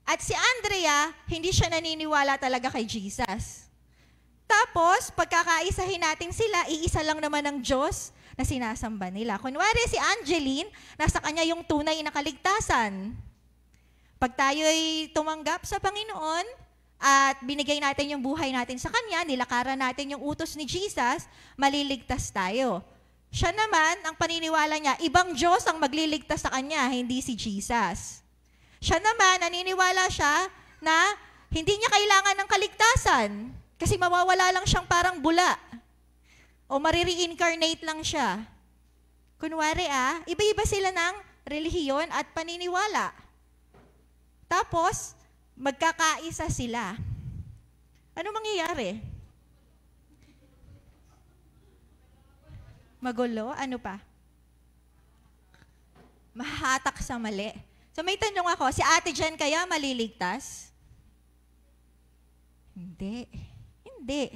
At si Andrea, hindi siya naniniwala talaga kay Jesus. Tapos, pagkakaisahin natin sila, iisa lang naman ang Diyos na sinasamba nila. Kunwari si Angeline, nasa kanya yung tunay na kaligtasan. Pag tayo'y tumanggap sa Panginoon at binigay natin yung buhay natin sa Kanya, nilakaran natin yung utos ni Jesus, maliligtas tayo. Siya naman, ang paniniwala niya, ibang Diyos ang magliligtas sa Kanya, hindi si Jesus. Siya naman, naniniwala siya na hindi niya kailangan ng kaligtasan kasi mawawala lang siyang parang bula o marire-incarnate lang siya. Kunwari iba-iba sila ng relihiyon at paniniwala. Tapos, magkakaisa sila. Ano mangyayari? Magulo? Ano pa? Mahatak sa mali. So may tanong ako, si Ate Jen kaya maliligtas? Hindi. Hindi.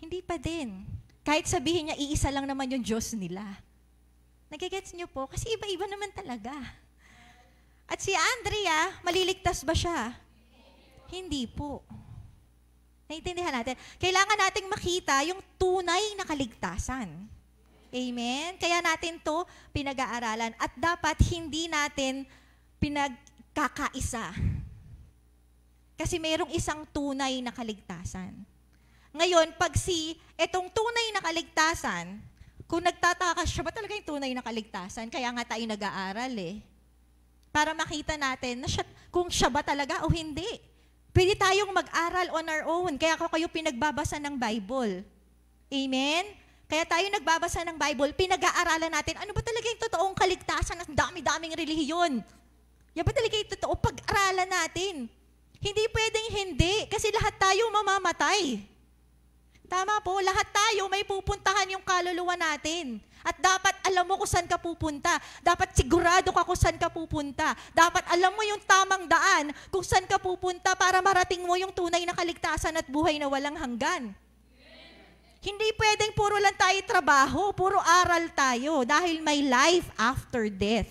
Hindi pa din. Kahit sabihin niya, iisa lang naman yung Diyos nila. Nagigets niyo po? Kasi iba-iba naman talaga. At si Andrea, maliligtas ba siya? Hindi po. Naiintindihan natin. Kailangan nating makita yung tunay na kaligtasan. Amen? Kaya natin to pinag-aaralan at dapat hindi natin pinagkakaisa. Kasi mayroong isang tunay na kaligtasan. Ngayon, pag etong tunay na kaligtasan, kung nagtataka siya ba talaga yung tunay na kaligtasan, kaya nga tayo nag-aaral para makita natin na kung siya ba talaga o hindi. Pwede tayong mag-aral on our own, kaya kayo pinagbabasa ng Bible. Amen? Kaya tayo nagbabasa ng Bible, pinag-aaralan natin, ano ba talaga yung totoong kaligtasan at dami-daming relihiyon? Yan ba talaga yung totoo? Pag-aralan natin. Hindi pwedeng hindi, kasi lahat tayo mamamatay. Tama po, lahat tayo may pupuntahan yung kaluluwa natin. At dapat alam mo kung saan ka pupunta. Dapat sigurado ka kung saan ka pupunta. Dapat alam mo yung tamang daan kung saan ka pupunta para marating mo yung tunay na kaligtasan at buhay na walang hanggan. Hindi pwedeng puro lang tayo trabaho, puro aral tayo dahil may life after death.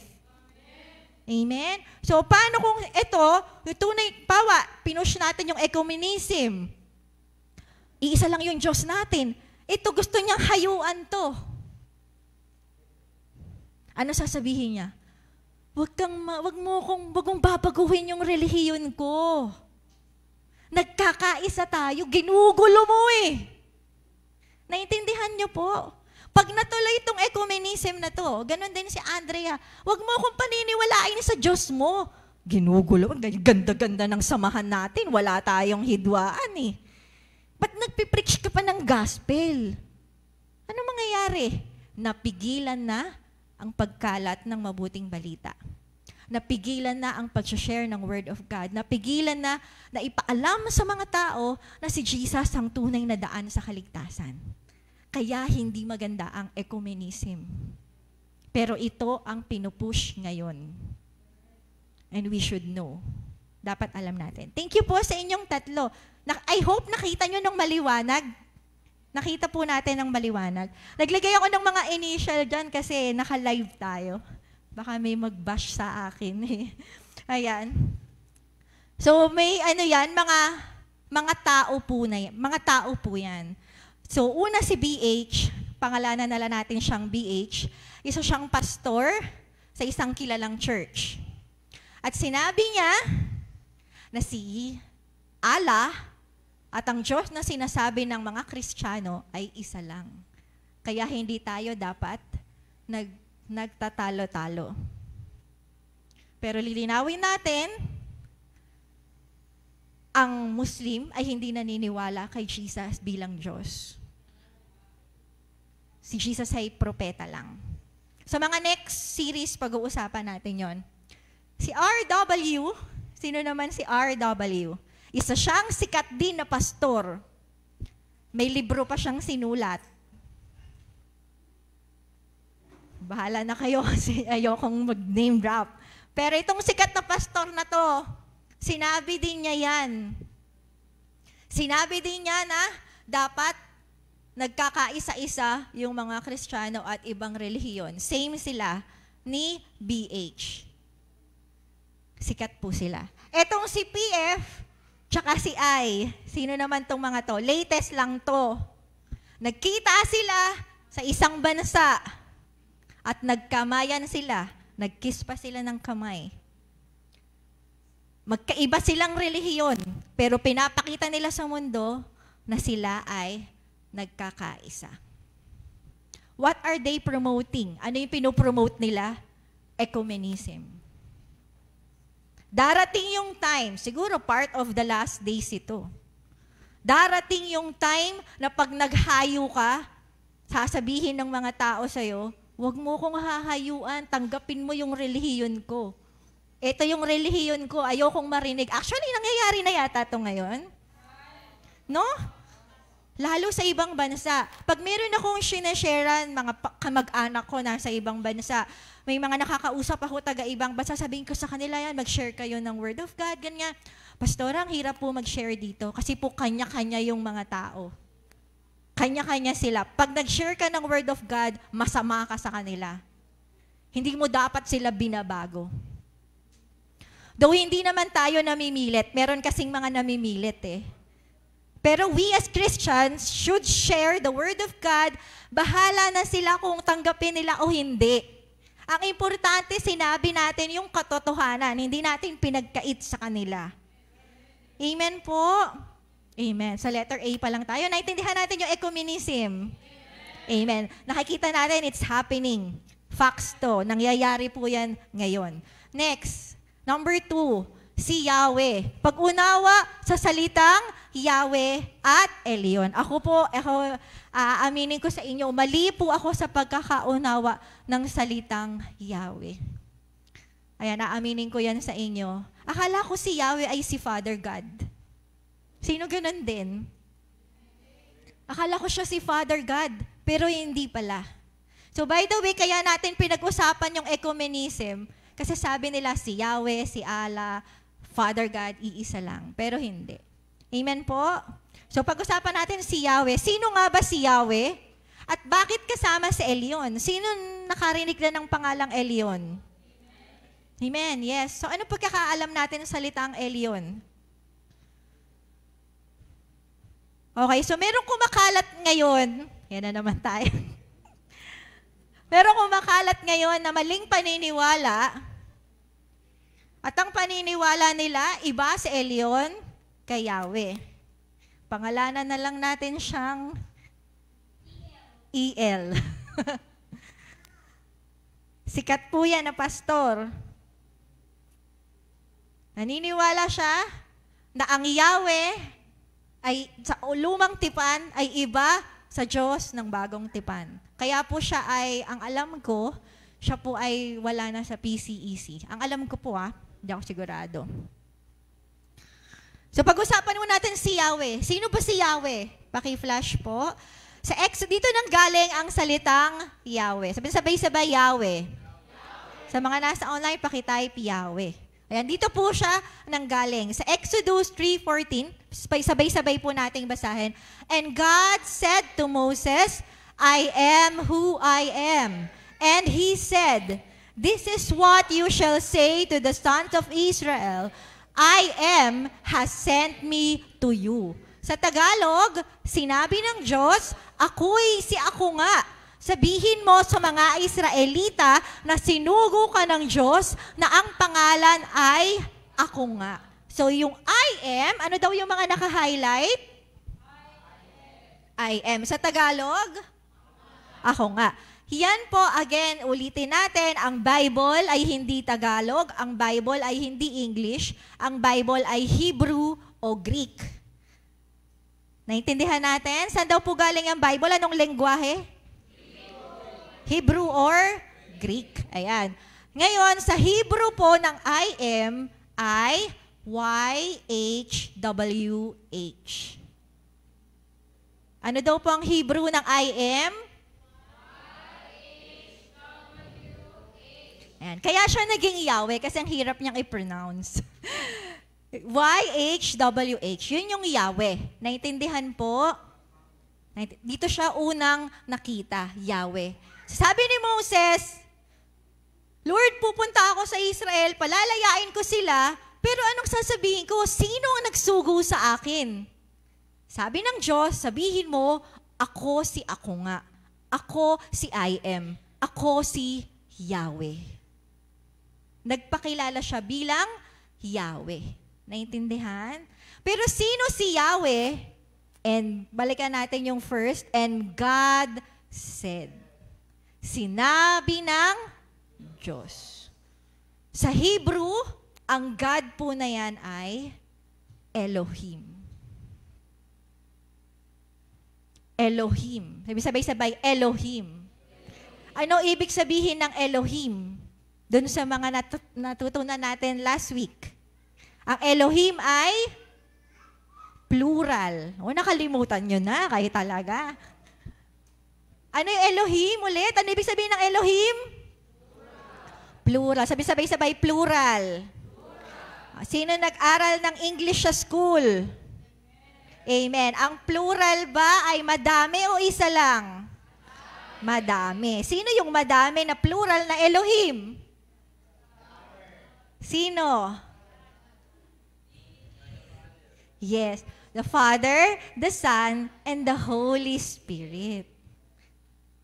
Amen? So, paano kung ito, yung tunay, pinush natin yung ecumenism. Iisa lang yung Diyos natin. Ito, gusto niyang hayuan to. Ano sasabihin niya? Wag mong babaguhin yung relihiyon ko. Nagkakaisa tayo, ginugulo mo Naintindihan niyo po? Pag natuloy itong ecumenism na to, ganun din si Andrea, wag mo akong paniniwalain sa Diyos mo. Ginugulo, ganda-ganda ng samahan natin, wala tayong hidwaan Ba't nagpipreach ka pa ng gospel? Ano mangyayari? Napigilan na ang pagkalat ng mabuting balita. Napigilan na ang pag-share ng Word of God. Napigilan na ipaalam sa mga tao na si Jesus ang tunay na daan sa kaligtasan. Kaya hindi maganda ang ecumenism. Pero ito ang pinupush ngayon. And we should know. Dapat alam natin. Thank you po sa inyong tatlo. I hope nakita nyo ng maliwanag. Nakita po natin ng maliwanag. Naglagay ako ng mga initial dyan kasi naka-live tayo. Baka may mag-bash sa akin eh. Ayan. So may ano yan, mga tao po na yan. Mga tao po yan. So una si BH, pangalanan na lang natin siyang BH. Isa siyang pastor sa isang kilalang church. At sinabi niya na si Allah at ang Diyos na sinasabi ng mga Kristiyano ay isa lang. Kaya hindi tayo dapat nagtatalo-talo. Pero lilinawin natin, ang Muslim ay hindi naniniwala kay Jesus bilang Diyos. Si Jesus ay propeta lang. Sa mga next series, pag-uusapan natin yon. Si R.W., sino naman si R.W.? Isa siyang sikat din na pastor. May libro pa siyang sinulat. Bahala na kayo kasi ayokong mag-name drop. Pero itong sikat na pastor na to, sinabi din niya yan. Sinabi din niya na dapat nagkakaisa-isa yung mga Kristiyano at ibang relihiyon. Same sila ni BH. Sikat po sila. Etong si PF, tsaka si I, sino naman tong mga to? Latest lang to. Nagkita sila sa isang bansa at nagkamayan sila. Nagkiss pa sila ng kamay. Magkaiba silang relihiyon, pero pinapakita nila sa mundo na sila ay nagkakaisa. What are they promoting? Ano yung pinopromote nila? Ecumenism. Darating yung time, siguro part of the last days ito. Darating yung time na pag naghayo ka, sasabihin ng mga tao sa'yo, huwag mo kong hahayuan, tanggapin mo yung relihiyon ko. Ito yung relihiyon ko, ayokong marinig. Actually, nangyayari na yata ito ngayon. No? Lalo sa ibang bansa. Pag meron akong sinasharean, mga kamag-anak ko nasa ibang bansa, may mga nakakausap ako taga-ibang bansa, sabihin ko sa kanila yan, mag-share kayo ng Word of God, ganyan. Pastora, ang hirap po mag-share dito kasi po kanya-kanya yung mga tao. Kanya-kanya sila. Pag nag-share ka ng Word of God, masama ka sa kanila. Hindi mo dapat sila binabago. Though hindi naman tayo namimilit, meron kasing mga namimilit eh. Pero we as Christians should share the Word of God. Bahala na sila kung tanggapin nila o hindi. Ang importante, sinabi natin yung katotohanan. Hindi natin pinagkait sa kanila. Amen po? Amen. Sa letter A pa lang tayo. Naintindihan natin yung ecumenism. Amen. Nakikita natin, it's happening. Facts to. Nangyayari po yan ngayon. Next, number 2, si Yahweh. Pag-unawa sa salitang Yahweh at Elyon. Ako aaminin ko sa inyo, mali po ako sa pagkakaunawa ng salitang Yahweh. Ayan, aaminin ko yan sa inyo. Akala ko si Yahweh ay si Father God. Sino ganun din? Akala ko siya si Father God, pero hindi pala. So by the way, kaya natin pinag-usapan yung ecumenism, kasi sabi nila si Yahweh, si Allah, Father God, iisa lang. Pero hindi. Amen po? So pag-usapan natin si Yahweh. Sino nga ba si Yahweh? At bakit kasama si Elyon? Sino nakarinig na ng pangalang Elyon? Amen, yes. So ano pagkakaalam natin sa salitang Elyon? Okay, so merong kumakalat ngayon. Yan na naman tayo. Merong kumakalat ngayon na maling paniniwala. At ang paniniwala nila, iba si Elyon kay Yahweh. Pangalanan na lang natin siyang EL. Sikat po yan na pastor. Naniniwala siya na ang Yahweh ay sa lumang tipan ay iba sa Diyos ng bagong tipan. Kaya po siya ay, ang alam ko, siya po ay wala na sa PCEC. Ang alam ko po hindi ako sigurado. So pag-usapan mo natin si Yahweh. Sino ba si Yahweh? Paki-flash po. Sa dito nang galing ang salitang Yahweh. Sabay-sabay Yahweh. Sa mga nasa online, paki-type Yahweh. Ayan, dito po siya nanggaling. Sa Exodus 3:14, sabay-sabay po nating basahin. And God said to Moses, I am who I am. And he said, this is what you shall say to the sons of Israel, I am has sent me to you. Sa Tagalog, sinabi ng Diyos, ako'y si ako nga. Sabihin mo sa mga Israelita na sinugo ka ng Diyos na ang pangalan ay ako nga. So yung I am, ano daw yung mga naka-highlight? I am. Sa Tagalog? Ako nga. Yan po, again, ulitin natin, ang Bible ay hindi Tagalog, ang Bible ay hindi English, ang Bible ay Hebrew o Greek. Naintindihan natin? Saan daw po galing ang Bible? Anong lengguwahe? Hebrew or Greek. Ayan. Ngayon, sa Hebrew po ng I am ay YHWH. Ano daw po ang Hebrew ng I am? Ayan. Kaya siya naging Yahweh kasi ang hirap niyang i-pronounce. YHWH. Yun yung Yahweh. Naintindihan po? Dito siya unang nakita, Yahweh. Sabi ni Moses, Lord, pupunta ako sa Israel, palalayain ko sila, pero anong sasabihin ko? Sino ang nagsugo sa akin? Sabi ng Diyos, sabihin mo, ako si ako nga. Ako si I am. Ako si Yahweh. Nagpakilala siya bilang Yahweh. Naintindihan? Pero sino si Yahweh? And balikan natin yung first, and God said. Sinabi ng Diyos. Sa Hebrew, ang God po na yan ay Elohim. Elohim. Sabay-sabay, Elohim. Ano ibig sabihin ng Elohim? Doon sa mga natutunan natin last week. Ang Elohim ay plural. O, nakalimutan nyo na, kahit talaga. Ano yung Elohim ulit? Ano ibig sabihin ng Elohim? Plural. Sabay-sabay, plural. Sino nag-aral ng English sa school? Amen. Ang plural ba ay madami o isa lang? Madami. Sino yung madami na plural na Elohim? Sino? Yes. The Father, the Son, and the Holy Spirit.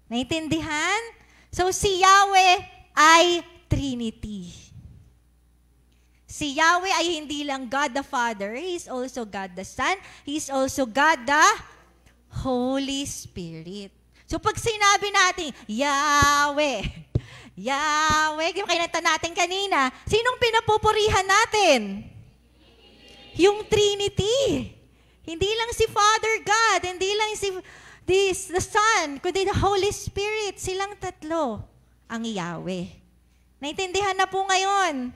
Naintindihan? So, si Yahweh ay Trinity. Si Yahweh ay hindi lang God the Father, He is also God the Son, He is also God the Holy Spirit. So, pag sinabi natin, Yahweh, Yahweh, yung kinanta natin kanina, sinong pinapupurihan natin? Yung Trinity. Hindi lang si Father God, hindi lang si the Son, kundi the Holy Spirit, silang tatlo ang Yahweh. Naintindihan na po ngayon.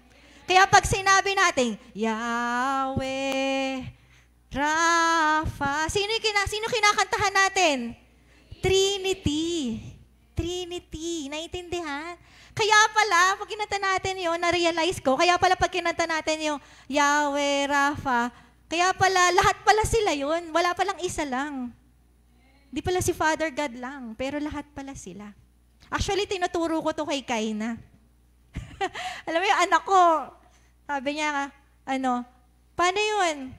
Kaya pag sinabi natin, Yahweh, Rapha, sino kinakantahan natin? Trinity. Trinity. Naintindihan? Kaya pala, pag kinanta natin yun, na-realize ko, kaya pala pag kinanta natin yung Yahweh, Rapha, kaya pala, lahat pala sila yun. Wala palang isa lang. Di pala si Father God lang, pero lahat pala sila. Actually, tinuturo ko to kay Kaina. Alam mo yung anak ko, sabi niya, paano yun?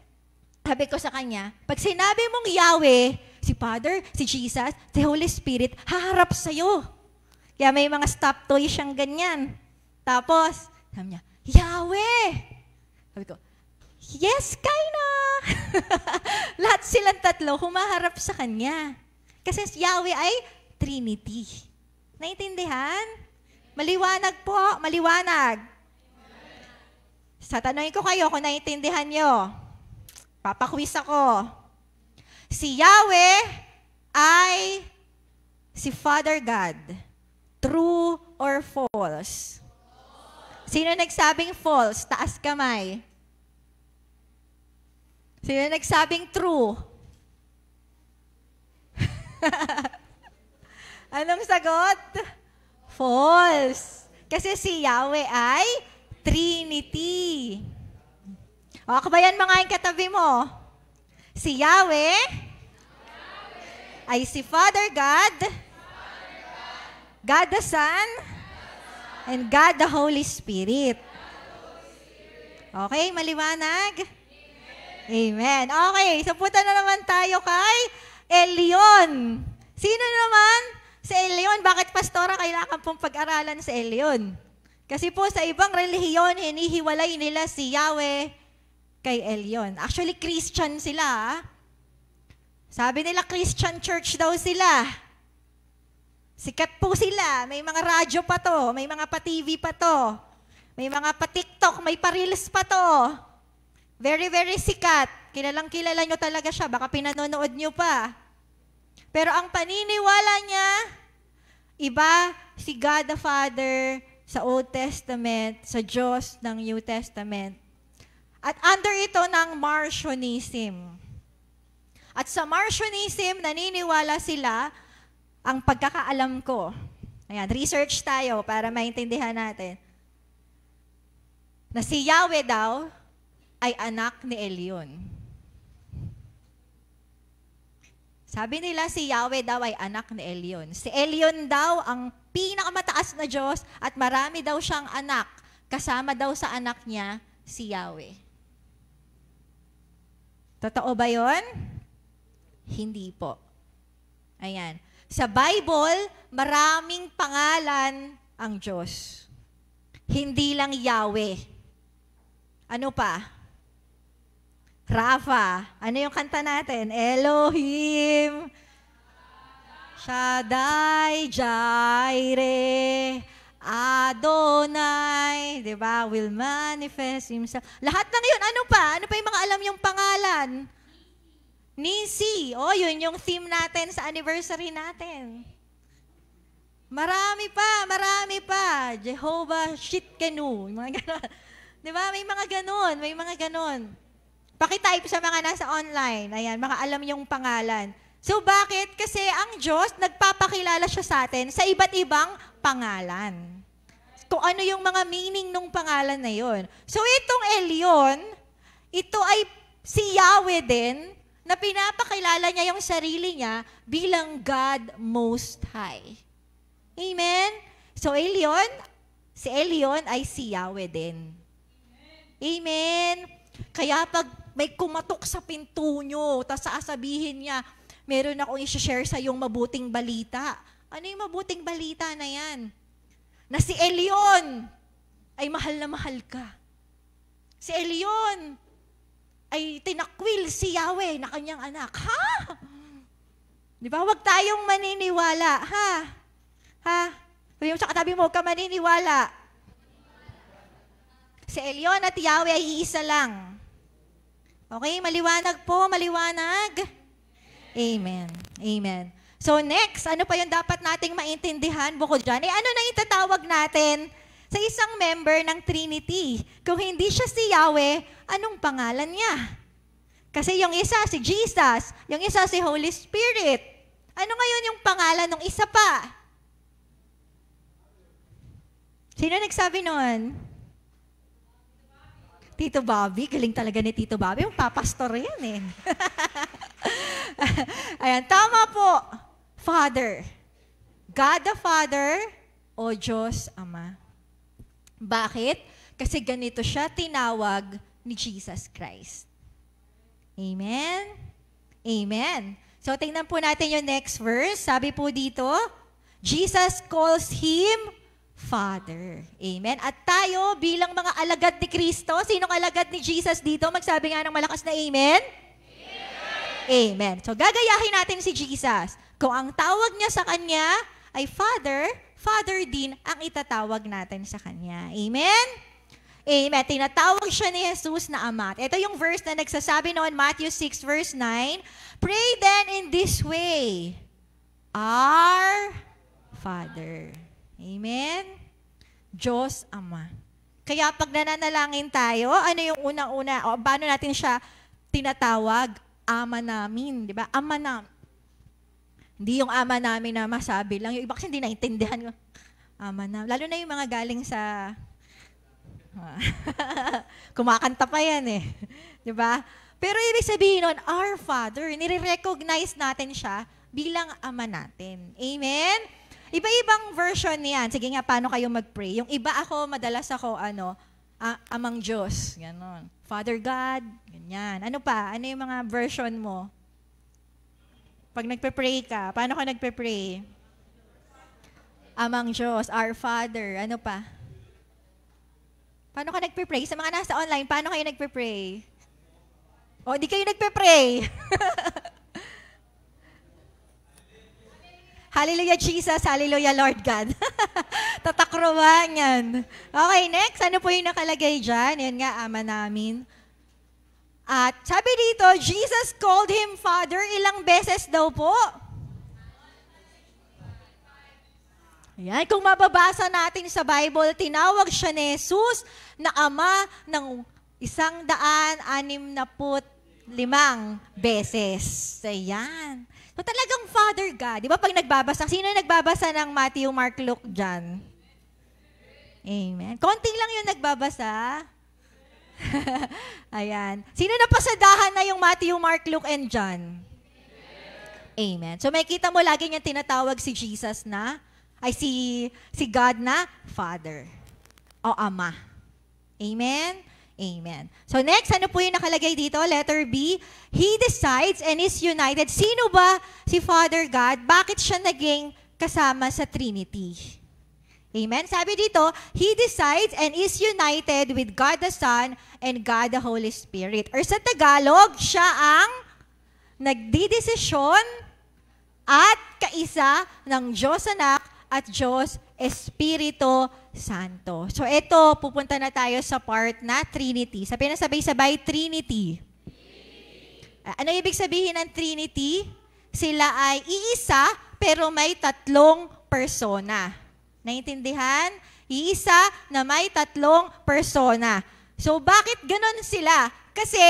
Sabi ko sa kanya, pag sinabi mong Yahweh, si Father, si Jesus, si Holy Spirit, haharap sa'yo. Kaya may mga stop toy siyang ganyan. Tapos, sabi niya, Yahweh! Sabi ko, yes, Kaina! Lahat silang tatlo humaharap sa kanya. Kasi Yahweh ay Trinity. Naintindihan? Maliwanag po, maliwanag. Tatanungin ko kayo kung naintindihan nyo. Papakwis ako. Si Yahweh ay si Father God. True or false? Sino nagsabing false? Taas kamay. Sino nagsabing true? Anong sagot? False. Kasi si Yahweh ay Trinity. O, kabayan mga yung katabi mo. Si Yahweh ay si Father God, God the Son, and God the Holy Spirit. Okay, maliwanag? Amen. Okay, so punta na naman tayo kay Elyon. Sino naman si Elyon? Bakit, Pastora, kailangan pong pag-aralan si Elyon? Kasi po sa ibang relihiyon, hinihiwalay nila si Yahweh kay Elyon. Actually, Christian sila. Sabi nila, Christian church daw sila. Sikat po sila. May mga radyo pa to. May mga pa-TV pa to. May mga pa-TikTok. May pa-reels pa to. Very, very sikat. Kilalang kilala nyo talaga siya. Baka pinanonood nyo pa. Pero ang paniniwala niya, iba si God the Father sa Old Testament, sa Diyos ng New Testament. At under ito ng Marcionism. At sa Marcionism, naniniwala sila, ang pagkakaalam ko. Ayan, research tayo para maintindihan natin. Na si Yahweh daw ay anak ni Elyon. Sabi nila si Yahweh daw ay anak ni Elyon. Si Elyon daw ang pinakamataas na Diyos at marami daw siyang anak. Kasama daw sa anak niya si Yahweh. Totoo ba yun? Hindi po. Ayan. Sa Bible, maraming pangalan ang Diyos. Hindi lang Yahweh. Ano pa? Rafa. Ano yung kanta natin? Elohim. Shaddai, Jireh, Adonai, di ba? Will manifest himself. Lahat ng yun. Ano pa? Ano pa yung mga alam yung pangalan? Nisi. Oh, yun yung theme natin sa anniversary natin. Marami pa. Jehovah Shitkenu. Mga ganon. Di ba? May mga ganon. Pakitype sa mga nasa online. Ayan, mga alam yung pangalan. So, bakit? Kasi ang Diyos, nagpapakilala siya sa atin sa iba't ibang pangalan. Kung ano yung mga meaning ng pangalan na yon. So, itong Elyon, ito ay si Yahweh din, na pinapakilala niya yung sarili niya bilang God Most High. Amen? So, si Elyon ay si Yahweh din. Amen? Kaya pag may kumatok sa pinto nyo, tapos sasabihin niya, meron akong i-share sa yung mabuting balita. Ano yung mabuting balita na yan? Na si Elyon ay mahal na mahal ka. Si Elyon ay tinakwil si Yahweh na kanyang anak. Ha? Di ba? Huwag tayong maniniwala. Ha? Sabi mo sa katabi mo, huwag ka maniniwala. Si Elyon at Yahweh ay iisa lang. Okay, maliwanag po, maliwanag. Amen. Amen. So next, ano pa yung dapat nating maintindihan bukod dyan? Ano na itatawag natin sa isang member ng Trinity? Kung hindi siya si Yahweh, anong pangalan niya? Kasi yung isa si Jesus, yung isa si Holy Spirit. Ano ngayon yung pangalan ng isa pa? Sino nagsabi nun? Tito Bobby, galing talaga ni Tito Bobby. Yung papastor yan eh. Ayan, tama po. Father. God the Father o Diyos Ama. Bakit? Kasi ganito siya tinawag ni Jesus Christ. Amen? Amen. So, tingnan po natin yung next verse. Sabi po dito, Jesus calls Him Father. Amen. At tayo bilang mga alagad ni Kristo, sinong alagad ni Jesus dito? Magsabi nga ng malakas na amen? Amen. So gagayahin natin si Jesus. Kung ang tawag niya sa kanya ay Father, Father din ang itatawag natin sa kanya. Amen? Amen. Tinatawag siya ni Jesus na Ama. Ito yung verse na nagsasabi noon, Matthew 6 verse 9, pray then in this way, Our Father. Amen? Diyos Ama. Kaya pag nananalangin tayo, ano yung unang-una, o paano natin siya tinatawag? Ama namin, di ba? Ama na. Hindi yung ama namin na masabi lang. Yung iba kasi hindi naintindihan ko. Ama na. Lalo na yung mga galing sa Kumakanta pa yan eh. Di ba? Pero ibig sabihin nun, our Father, nire-recognize natin siya bilang Ama natin. Amen? Iba-ibang version niyan. Sige nga, paano kayo mag-pray? Yung iba madalas ako, amang Diyos. Ganon. Father God, ganyan. Ano pa? Ano yung mga version mo? Pag nagpe-pray ka, paano ka nagpe-pray? Amang Diyos, our Father. Ano pa? Paano ka nagpe-pray? Sa mga nasa online, paano kayo nagpe-pray? O, di kayo nagpe-pray. Hallelujah, Jesus. Hallelujah, Lord God. Tatakruan yan. Okay, next. Ano po yung nakalagay dyan? Yan nga, Ama namin. At sabi dito, Jesus called him Father. Ilang beses daw po? Ayan, kung mababasa natin sa Bible, tinawag siya ni Jesus na Ama ng 165 beses. Ayan. So talagang Father God. Di ba pag nagbabasa, sino nagbabasa ng Matthew, Mark, Luke dyan? Amen. Konting lang yung nagbabasa. Ayan. Sino napasadahan na yung Matthew, Mark, Luke, and John? Amen. So may kita mo lagi niyang tinatawag si Jesus na, si God na Father o Ama. Amen? Amen. So next, ano po yung nakalagay dito? Letter B, He decides and is united. Sino ba si Father God? Bakit siya naging kasama sa Trinity? Amen? Sabi dito, He decides and is united with God the Son and God the Holy Spirit. Or sa Tagalog, siya ang nagdidesisyon at kaisa ng Diyos Anak at Diyos Espiritu Santo. So ito, pupunta na tayo sa part na Trinity. Sabi na sabay-sabay, Trinity. Ano ibig sabihin ng Trinity? Sila ay iisa, pero may 3 persona. Naintindihan? Iisa na may 3 persona. So bakit ganon sila? Kasi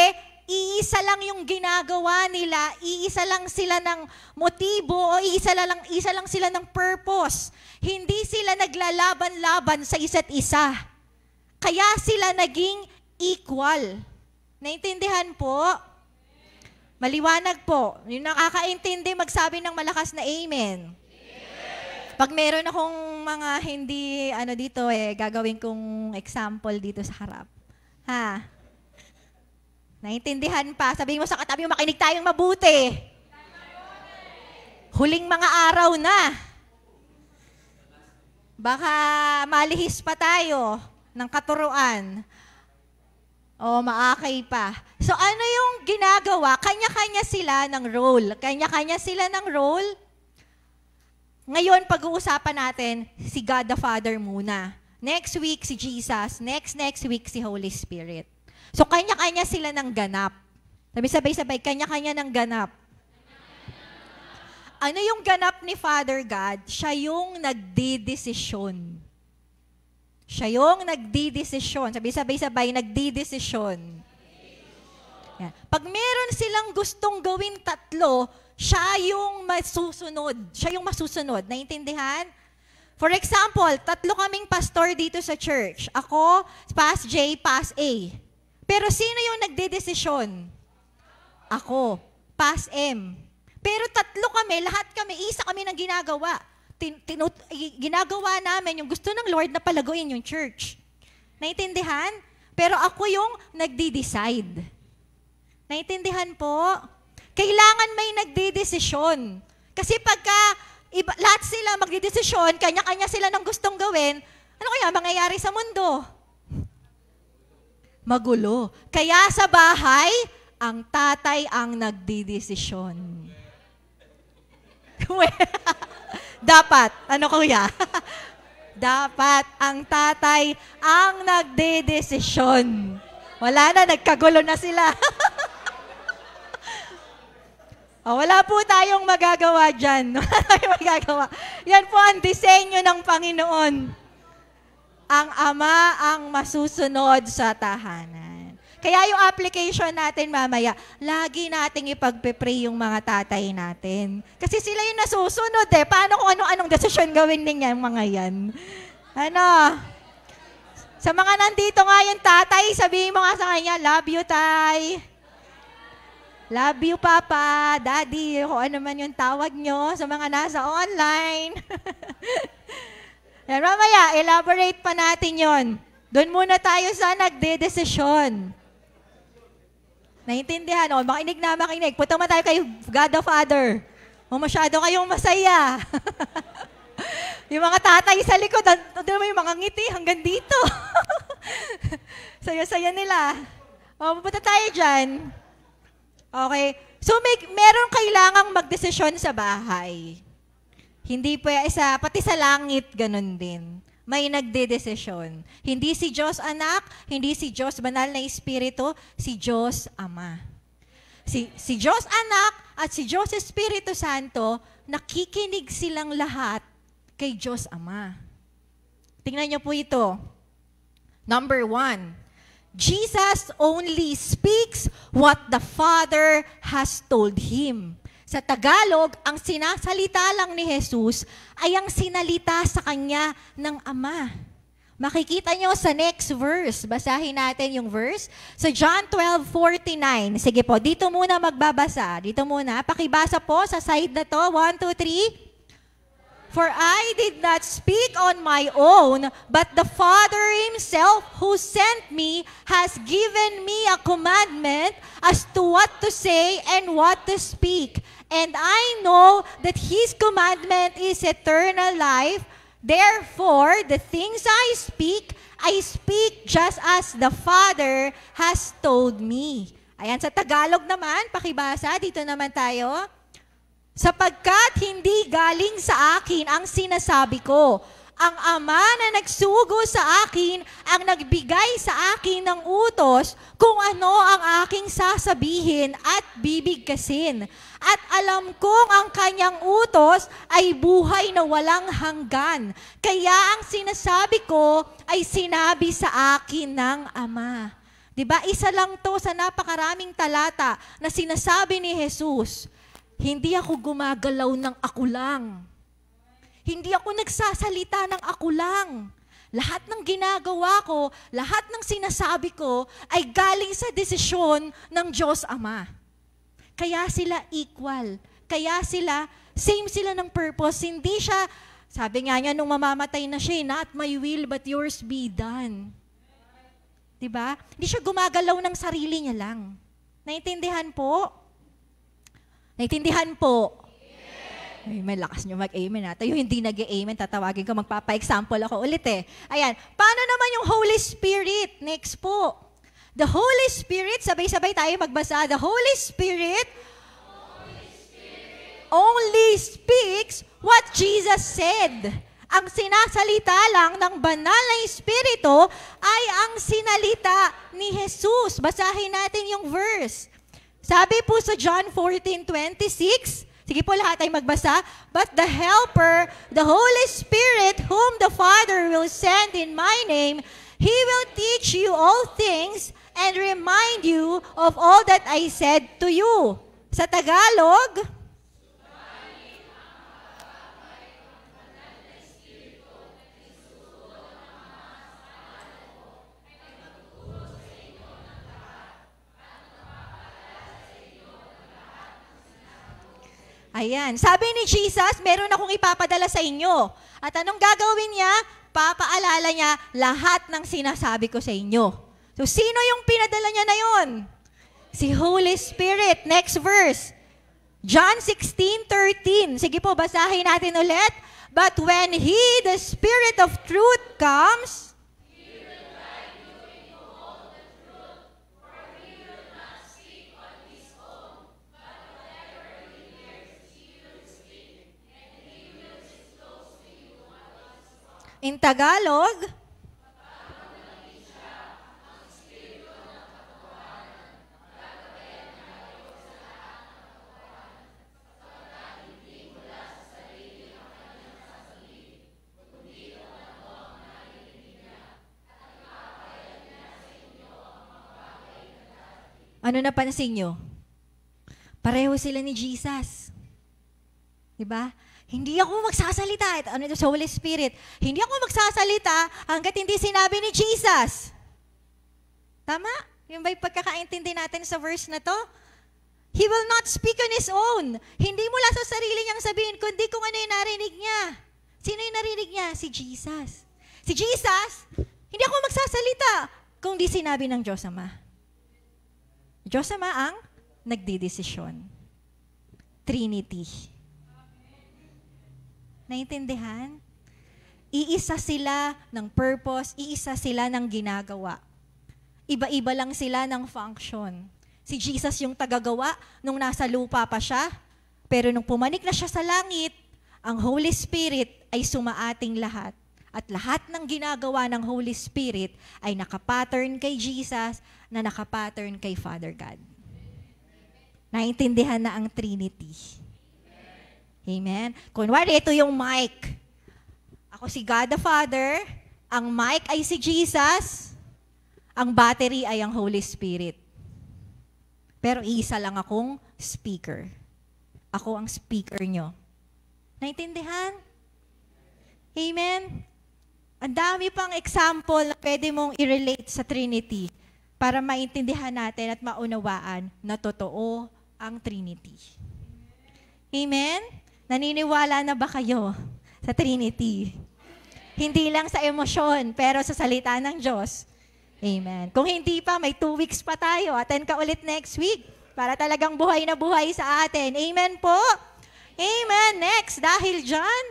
iisa lang yung ginagawa nila, iisa lang sila ng motibo, o iisa lang sila ng purpose. Hindi sila naglalaban-laban sa isa't isa. Kaya sila naging equal. Naintindihan po? Maliwanag po. Yung nakakaintindi, magsabi ng malakas na amen. Pag meron akong mga hindi, dito gagawin kong example dito sa harap. Ha? Naintindihan pa? Sabihin mo sa katabi mo, makinig tayong mabuti. Huling mga araw na. Baka malihis pa tayo ng katuruan. O maakay pa. So ano yung ginagawa? Kanya-kanya sila ng role. Kanya-kanya sila ng role. Ngayon, pag-uusapan natin si God the Father muna. Next week, si Jesus. Next week, si Holy Spirit. So, kanya-kanya sila ng ganap. Sabay-sabay, kanya-kanya ng ganap. Ano yung ganap ni Father God? Siya yung nagdidesisyon. Siya yung nagdidesisyon. Sabay-sabay, nagdidesisyon. Yan. Pag meron silang gustong gawin 3, siya yung masusunod. Siya yung masusunod. Naintindihan? For example, 3 kaming pastor dito sa church. Ako, Pass J, Pass A. Pero sino yung nagdedesisyon? Ako. Pass M. Pero 3 kami, lahat kami, isa kami ng ginagawa. Ginagawa namin yung gusto ng Lord na palaguin yung church. Naintindihan? Pero ako yung nagdi-decide. Naintindihan po? Kailangan may nagdi-desisyon. Kasi pagka lahat sila magdi-desisyon, kanya-kanya sila ng gustong gawin, ano kaya mangyayari sa mundo? Magulo. Kaya sa bahay, ang tatay ang nagdidesisyon. Dapat. Ano kuya? Dapat ang tatay ang nagdidesisyon. Wala na, nagkagulo na sila. Wala po tayong magagawa dyan. Wala tayong magagawa. Yan po ang disenyo ng Panginoon. Ang Ama ang masusunod sa tahanan. Kaya yung application natin mamaya, lagi nating ipagpe-pray yung mga tatay natin. Kasi sila yung nasusunod Paano kung anong desisyon gawin niya yung mga yan? Sa mga nandito nga yung tatay, sabihin mo nga sa kanya, love you, tay. Love you, papa, daddy, kung ano man yung tawag nyo sa mga nasa online. Yan, mamaya, elaborate pa natin yon. Doon muna tayo sa nagdedesisyon. Naintindihan? O, makinig na makinig. Punta mo tayo kay God the Father. O, masyado kayong masaya. Yung mga tatay sa likod, doon mo yung mga ngiti hanggang dito. Saya-saya nila. O, pupunta tayo dyan. Okay. So, meron kailangang magdesisyon sa bahay. Hindi pa pati sa langit, ganun din. May nagdedesisyon. Hindi si Diyos Anak, hindi si Diyos Banal na Espiritu, si Diyos Ama. Si Diyos Anak at si Diyos Espiritu Santo, nakikinig silang lahat kay Diyos Ama. Tingnan niyo po ito. Number 1. Jesus only speaks what the Father has told Him. Sa Tagalog, ang sinasalita lang ni Jesus ay ang sinalita sa Kanya ng Ama. Makikita nyo sa next verse. Basahin natin yung verse. Sa John 12:49. Sige po, dito muna magbabasa. Dito muna. Pakibasa po sa side na to. 1, 2, 3. For I did not speak on my own, but the Father Himself who sent me has given me a commandment as to what to say and what to speak. And I know that His commandment is eternal life. Therefore, the things I speak just as the Father has told me. Ayan, sa Tagalog naman, pakibasa, dito naman tayo. Sapagkat hindi galing sa akin ang sinasabi ko. Ang Ama na nagsugo sa akin ang nagbigay sa akin ng utos kung ano ang aking sasabihin at bibigkasin. At alam kong ang kanyang utos ay buhay na walang hanggan. Kaya ang sinasabi ko ay sinabi sa akin ng Ama. Diba? Isa lang to sa napakaraming talata na sinasabi ni Jesus. Hindi ako gumagalaw ng ako lang. Hindi ako nagsasalita ng ako lang. Lahat ng ginagawa ko, lahat ng sinasabi ko ay galing sa desisyon ng Diyos Ama. Kaya sila equal. Kaya same sila ng purpose. Hindi siya, sabi nga niya nung mamamatay na siya, not my will but yours be done. Diba? Hindi siya gumagalaw ng sarili niya lang. Naintindihan po? Naintindihan po? Ay, may lakas nyo mag-amen. Tayo hindi nag-amen, tatawagin ko, magpapa-example ako ulit eh. Ayan, paano naman yung Holy Spirit? Next po. The Holy Spirit, sabay-sabay tayo magbasa. The Holy Spirit only speaks what Jesus said. Ang sinasalita lang ng banal na Espiritu ay ang sinalita ni Jesus. Basahin natin yung verse. Sabi po sa John 14:26, sige po lahat ay magbasa, but the Helper, the Holy Spirit, whom the Father will send in my name, He will teach you all things and remind you of all that I said to you. Sa Tagalog, ayan. Sabi ni Jesus, meron akong ipapadala sa inyo. At anong gagawin niya? Papaalala niya lahat ng sinasabi ko sa inyo. So, sino yung pinadala niya na yun? Si Holy Spirit. Next verse. John 16:13. Sige po, basahin natin ulit. But when He, the Spirit of truth, comes, in Tagalog, ano napansin nyo? Pareho sila ni Jesus. Diba? Hindi ako magsasalita. Ano ito sa Holy Spirit? Hindi ako magsasalita hanggat hindi sinabi ni Jesus. Tama? Yung ba yung pagkakaintindi natin sa verse na to? He will not speak on His own. Hindi mula sa sarili niyang sabihin, kundi kung ano yung narinig niya. Sino yung narinig niya? Si Jesus. Si Jesus, hindi ako magsasalita kung di sinabi ng Diyos Ama. Diyos Ama ang nagdidesisyon. Trinity. Naintindihan? Iisa sila ng purpose, iisa sila ng ginagawa. Iba-iba lang sila ng function. Si Jesus yung tagagawa nung nasa lupa pa siya, pero nung pumanik na siya sa langit, ang Holy Spirit ay sumaating lahat. At lahat ng ginagawa ng Holy Spirit ay nakapattern kay Jesus na nakapattern kay Father God. Naintindihan na ang Trinity. Amen? Kunwari, ito yung mic. Ako si God the Father, ang mic ay si Jesus, ang battery ay ang Holy Spirit. Pero isa lang akong speaker. Ako ang speaker nyo. Naintindihan? Amen? Ang dami pang example na pwede mong i-relate sa Trinity para maintindihan natin at maunawaan na totoo ang Trinity. Amen? Naniniwala na ba kayo sa Trinity? Hindi lang sa emosyon, pero sa salita ng Diyos. Amen. Kung hindi pa, may 2 weeks pa tayo. Attend ka ulit next week para talagang buhay na buhay sa atin. Amen po? Amen. Next, dahil dyan,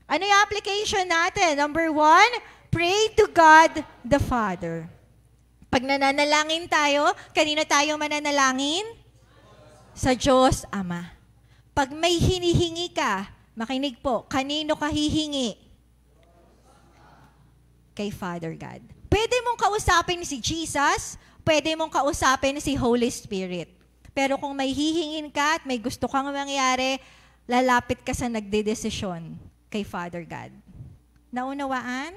ano yung application natin? Number 1, pray to God the Father. Pag nananalangin tayo, kanino tayo mananalangin? Sa Diyos Ama. Pag may hinihingi ka, makinig po, kanino ka hihingi? Kay Father God. Pwede mong kausapin si Jesus, pwede mong kausapin si Holy Spirit. Pero kung may hihingin ka at may gusto kang mangyari, lalapit ka sa nagdedesisyon kay Father God. Naunawaan?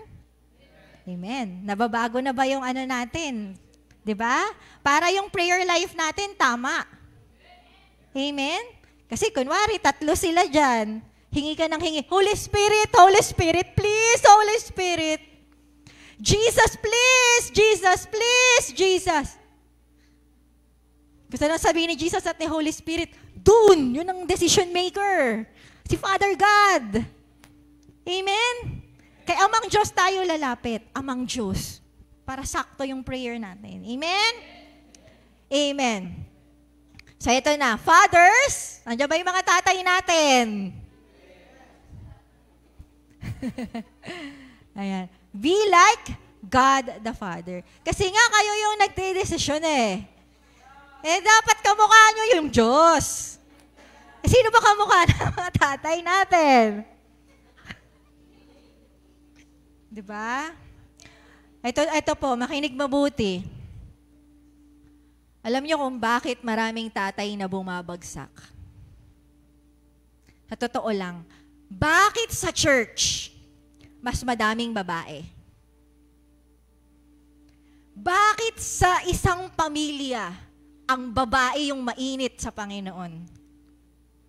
Amen. Nababago na ba yung ano natin? 'Di ba? Para yung prayer life natin tama. Amen? Kasi kunwari, 3 sila dyan. Hingi ka ng hingi. Holy Spirit, please, Holy Spirit. Jesus, please, Jesus, please, Jesus. Gusto na sabihin ni Jesus at ni Holy Spirit, dun, yun ang decision maker. Si Father God. Amen? Kaya amang Diyos tayo lalapit. Amang Diyos. Para sakto yung prayer natin. Amen? Amen. So ito na, fathers, nandiyan ba yung mga tatay natin? Ayan. Be like God the Father. Kasi nga kayo yung nagdedesisyon eh. Eh dapat kamukha nyo yung Diyos. Eh, sino ba kamukha ng mga tatay natin? Diba? Ito po, makinig mabuti. Alam niyo kung bakit maraming tatay na bumabagsak? Sa totoo lang, bakit sa church mas madaming babae? Bakit sa isang pamilya ang babae yung mainit sa Panginoon?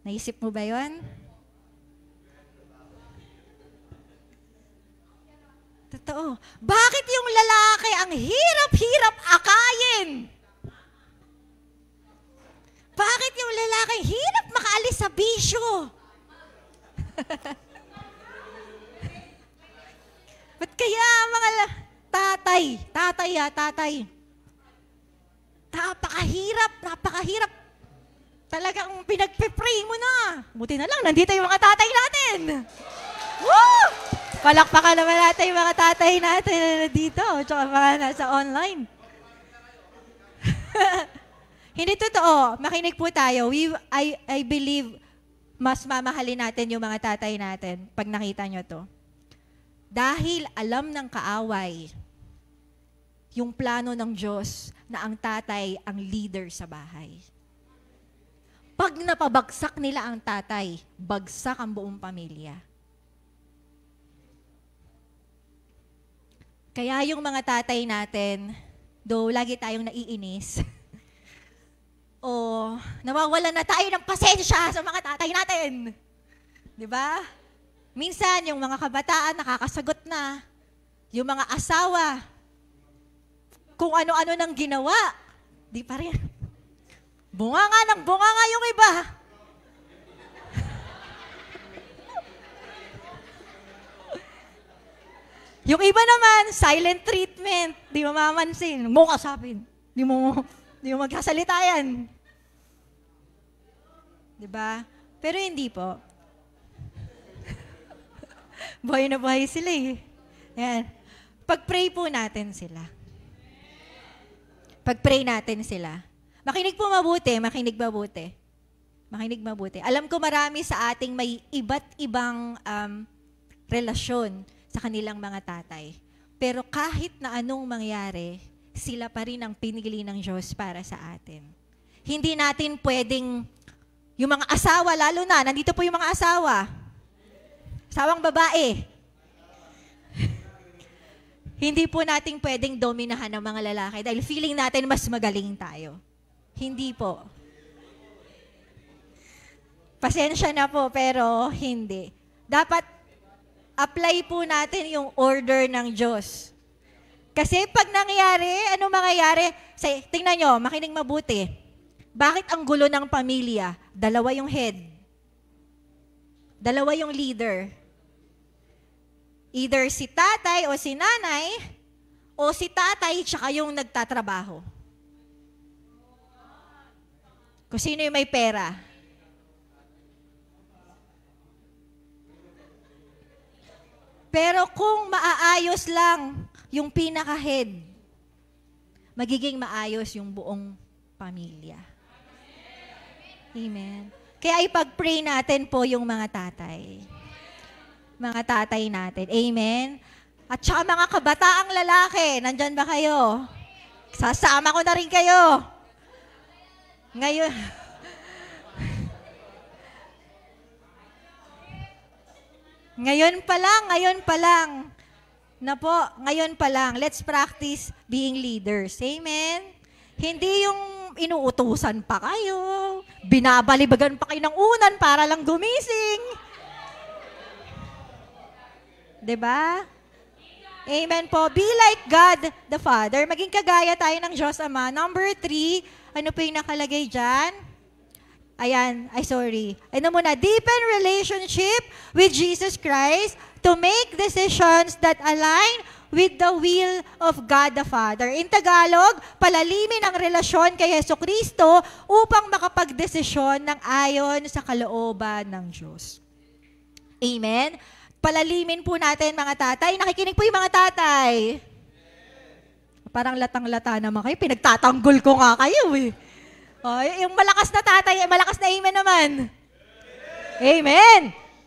Naisip mo ba yun? Totoo. Bakit yung lalaki ang hirap-hirap akayin? Bakit yung lalaki hirap makaalis sa bisyo? Ba't kaya mga tatay. Napakahirap. Talagang pinagpe-pray mo na. Buti na lang, nandito yung mga tatay natin. Woo! Palakpakan naman natin yung mga tatay natin na nandito, tsaka mga nasa online. Hindi totoo. Makinig po tayo. I believe mas mamahalin natin yung mga tatay natin pag nakita nyo to. Dahil alam ng kaaway yung plano ng Diyos na ang tatay ang leader sa bahay. Pag napabagsak nila ang tatay, bagsak ang buong pamilya. Kaya yung mga tatay natin, though lagi tayong naiinis, o nawawalan na tayo ng pasensya sa mga tatay natin. Di ba? Minsan, yung mga kabataan nakakasagot na. Yung mga asawa, kung ano-ano nang ginawa, di pa rin. Bunga nga yung iba. Yung iba naman, silent treatment. Di mo mamansin. Mo kasapin. Di mo magkasalita yan. Diba? Pero hindi po. Buhay na buhay sila eh. Yan. Pag-pray po natin sila. Pag-pray natin sila. Makinig po mabuti, makinig mabuti. Makinig mabuti. Alam ko marami sa ating may iba't ibang relasyon sa kanilang mga tatay. Pero kahit na anong mangyari, sila pa rin ang pinili ng Diyos para sa atin. Hindi natin pwedeng, yung mga asawa lalo na, nandito po yung mga asawa. Asawang babae. Hindi po natin pwedeng dominahan ng mga lalaki dahil feeling natin mas magaling tayo. Hindi po. Pasensya na po, pero hindi. Dapat apply po natin yung order ng Diyos. Kasi pag nangyari, ano mangyayari? Tingnan nyo, makinig mabuti. Bakit ang gulo ng pamilya? Dalawa yung head. Dalawa yung leader. Either si tatay o si nanay, o si tatay tsaka yung nagtatrabaho. Kung sino yung may pera. Pero kung maaayos lang yung pinaka-head, magiging maayos yung buong pamilya. Amen. Kaya ipag-pray natin po yung mga tatay. Mga tatay natin. Amen. At saka mga kabataang lalaki, nandyan ba kayo? Sasama ko na rin kayo. Ngayon, ngayon pa lang, let's practice being leaders. Amen? Hindi yung inuutusan pa kayo, binabalibagan pa kayo ng unan para lang gumising. Diba? Amen po. Be like God the Father. Maging kagaya tayo ng Diyos Ama. Number 3, ano po yung nakalagay dyan? Ayan, ano muna? Deepen relationship with Jesus Christ to make decisions that align with the will of God the Father. In Tagalog, palalimin ang relasyon kay Jesucristo upang makapagdesisyon ng ayon sa kalooban ng Diyos. Amen? Palalimin po natin mga tatay. Nakikinig po yung mga tatay. Parang latang-lata naman kayo. Pinagtatanggol ko nga kayo eh. Oh, yung malakas na tatay, malakas na amen naman. Amen!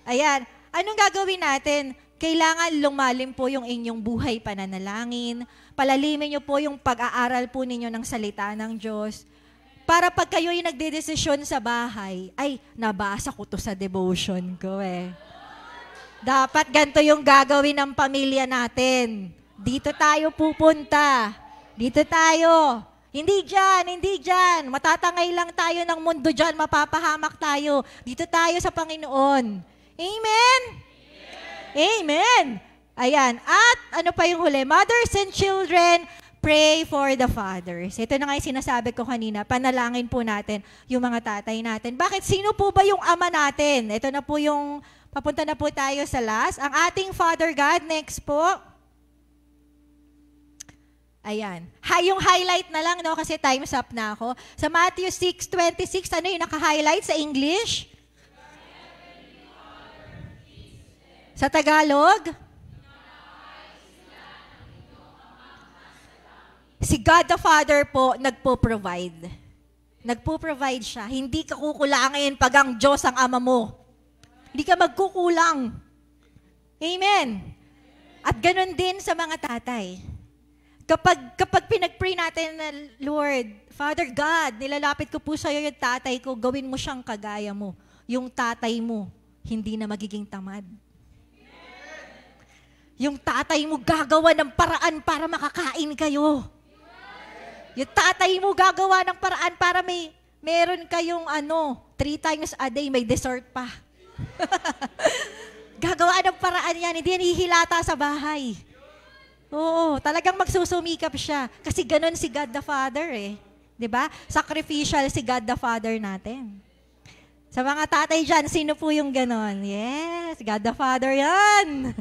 Ayan. Anong gagawin natin? Kailangan lumalim po yung inyong buhay pananalangin. Palalimin nyo po yung pag-aaral po ninyo ng salita ng Diyos. Para pag kayo'y nagdedesisyon sa bahay, ay, nabasa ko to sa devotion ko eh. Dapat ganito yung gagawin ng pamilya natin. Dito tayo pupunta. Dito tayo. Hindi dyan. Matatangay lang tayo ng mundo dyan. Mapapahamak tayo. Dito tayo sa Panginoon. Amen? Amen. Ayan. At ano pa yung huli? Mothers and children, pray for the fathers. Ito na nga yung sinasabi ko kanina. Panalangin po natin yung mga tatay natin. Bakit? Sino po ba yung ama natin? Ito na po yung, papunta na po tayo sa last. Ang ating Father God, next po. Ayan. Yung highlight na lang, no? Kasi time's up na ako. Sa Matthew 6:26, ano yung naka-highlight sa English? Sa Tagalog? Si God the Father po, nagpo-provide. Nagpo-provide siya. Hindi ka kukulangin pag ang Diyos ang ama mo. Hindi ka magkukulang. Amen. At ganun din sa mga tatay. Kapag pinag-pray natin na, Lord, Father God, nilalapit ko po sa'yo yung tatay ko, gawin mo siyang kagaya mo. Yung tatay mo, hindi na magiging tamad. Yung tatay mo gagawa ng paraan para makakain kayo. Yung tatay mo gagawa ng paraan para meron kayong 3 times a day, may dessert pa. Gagawa ng paraan yan, hindi yan hihilata sa bahay. Oo, talagang magsusumikap siya. Kasi ganun si God the Father eh. 'Di ba? Sacrificial si God the Father natin. Sa mga tatay dyan, sino po yung ganon? Yes, God the Father yan.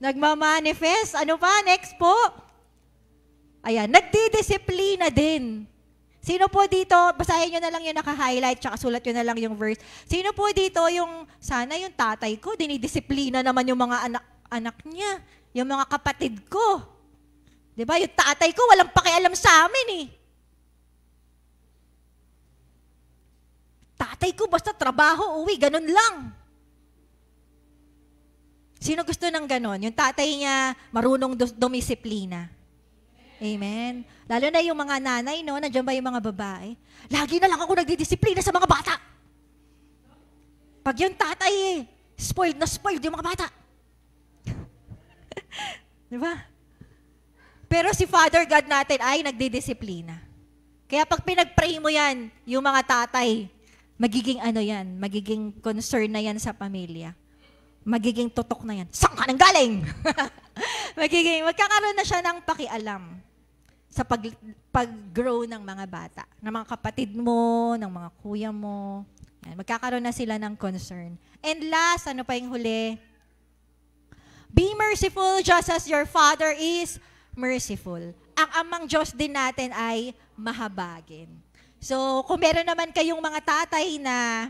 Nagmamanifest. Ano pa? Next po. Ayan, nagdidisiplina din. Sino po dito, basahin nyo na lang yung naka-highlight, tsaka sulat nyo na lang yung verse. Sino po dito yung, sana yung tatay ko, dinidisiplina naman yung mga anak niya, yung mga kapatid ko. Diba? Yung tatay ko, walang pakialam sa amin eh. Tatay ko, basta trabaho, uwi, ganun lang. Sino gusto ng ganun? Yung tatay niya, marunong dumisiplina. Amen. Lalo na yung mga nanay, no? Nandiyan ba yung mga babae? Lagi na lang ako nagdidisiplina sa mga bata. Pag yung tatay, spoiled na spoiled yung mga bata. Di ba? Pero si Father God natin ay nagdidisiplina. Kaya pag pinag-pray mo yan, yung mga tatay, magiging ano yan, magiging concern na yan sa pamilya. Magiging tutok na yan. Saan ka nang galing? Magkakaroon na siya ng pakialam sa pag-grow ng mga bata, ng mga kapatid mo, ng mga kuya mo. Yan, magkakaroon na sila ng concern. And last, ano pa yung huli? Be merciful just as your Father is merciful. Ang amang Diyos din natin ay mahabagin. So, kung meron naman kayong mga tatay na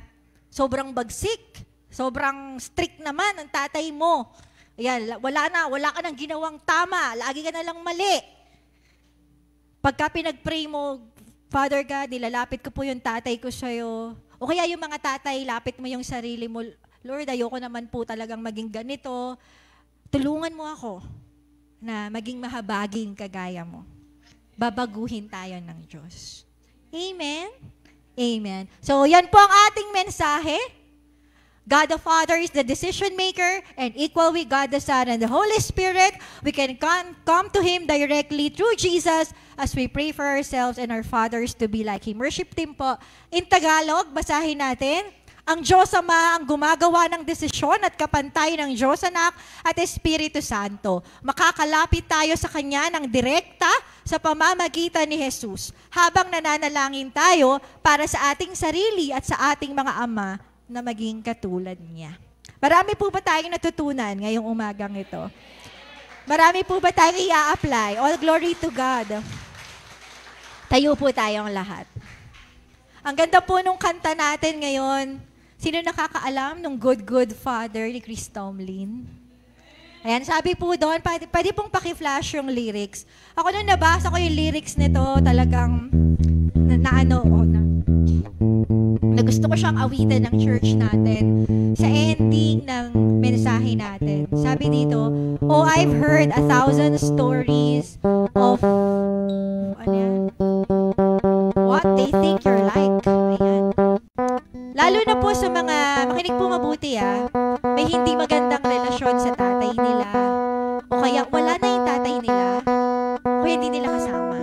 sobrang bagsik, sobrang strict naman ang tatay mo, ayan, wala ka nang ginawang tama, lagi ka na lang mali. Pagka pinag-pray mo, Father God, nilalapit ko po yung tatay ko sa'yo. O kaya yung mga tatay, lapit mo yung sarili mo, Lord, ayoko naman po talagang maging ganito. Tulungan mo ako na maging mahabaging kagaya mo. Babaguhin tayo ng Diyos. Amen? Amen. So, yan po ang ating mensahe. God the Father is the decision maker, and equal with God the Son and the Holy Spirit, we can come to Him directly through Jesus as we pray for ourselves and our fathers to be like Him. Worship team po. In Tagalog, basahin natin. Ang Diyos Ama ang gumagawa ng desisyon at kapantay ng Diyos Anak at Espiritu Santo. Makakalapit tayo sa Kanya ng direkta sa pamamagitan ni Jesus habang nananalangin tayo para sa ating sarili at sa ating mga ama na maging katulad niya. Marami po ba tayong natutunan ngayong umagang ito? Marami po ba tayong i-apply? All glory to God. Tayo po tayong lahat. Ang ganda po nung kanta natin ngayon. Sino nakakaalam nung Good Good Father ni Chris Tomlin? Ayan, sabi po doon, pwede pong paki-flash yung lyrics. Ako nung nabasa ko yung lyrics nito, talagang na gusto ko siyang awitan ng church natin sa ending ng mensahe natin. Sabi dito, oh, I've heard 1,000 stories of what they think you're like. Ayan. Lalo na po sa mga, makinig po mabuti may hindi magandang relasyon sa tatay nila. O kaya wala na yung tatay nila. O hindi nila kasama.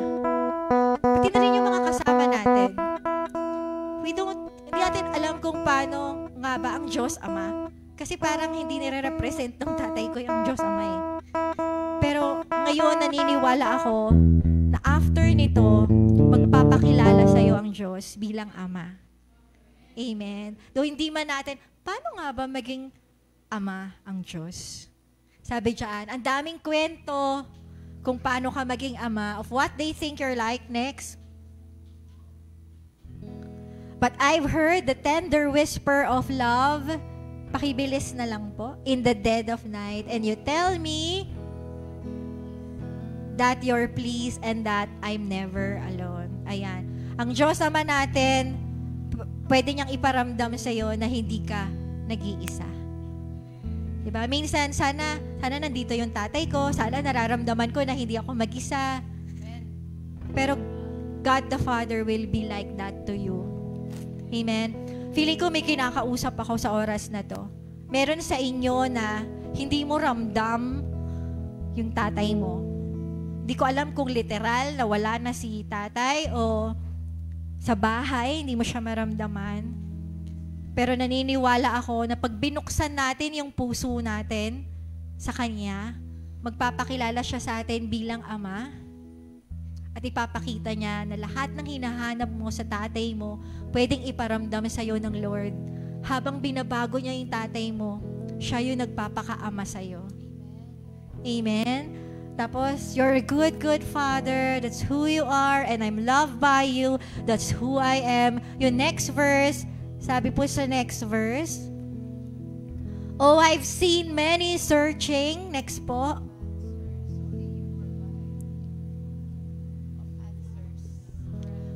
Pati na rin yung mga kasama natin. Hindi natin alam kung paano nga ba ang Diyos Ama. Kasi parang hindi nire-represent ng tatay ko yung Diyos Ama eh. Pero ngayon naniniwala ako na after nito, magpapakilala sa'yo ang Diyos bilang Ama. Amen. Though hindi man natin, paano nga ba maging Ama ang Diyos? Sabi diyan, ang daming kwento kung paano ka maging ama of what they think you're like. Next. But I've heard the tender whisper of love, pakibilis na lang po, in the dead of night, and you tell me that you're pleased and that I'm never alone. Ayan. Ang Diyos Ama natin, pwede niyang iparamdam sa'yo na hindi ka nag-iisa. Diba? Minsan, sana nandito yung tatay ko, sana nararamdaman ko na hindi ako mag-isa. Pero God the Father will be like that to you. Amen? Feeling ko may kinakausap ako sa oras na to. Meron sa inyo na hindi mo ramdam yung tatay mo. Hindi ko alam kung literal na wala na si tatay o sa bahay, hindi mo siya maramdaman. Pero naniniwala ako na pag binuksan natin yung puso natin sa Kanya, magpapakilala siya sa atin bilang Ama at ipapakita niya na lahat ng hinahanap mo sa tatay mo, pwedeng iparamdam sa iyo ng Lord. Habang binabago niya yung tatay mo, siya yung nagpapakaama sa iyo. Amen? Tapos, you're a good, good Father. That's who you are, and I'm loved by you. That's who I am. Yung next verse, sabi po sa next verse, oh, I've seen many searching. Next po.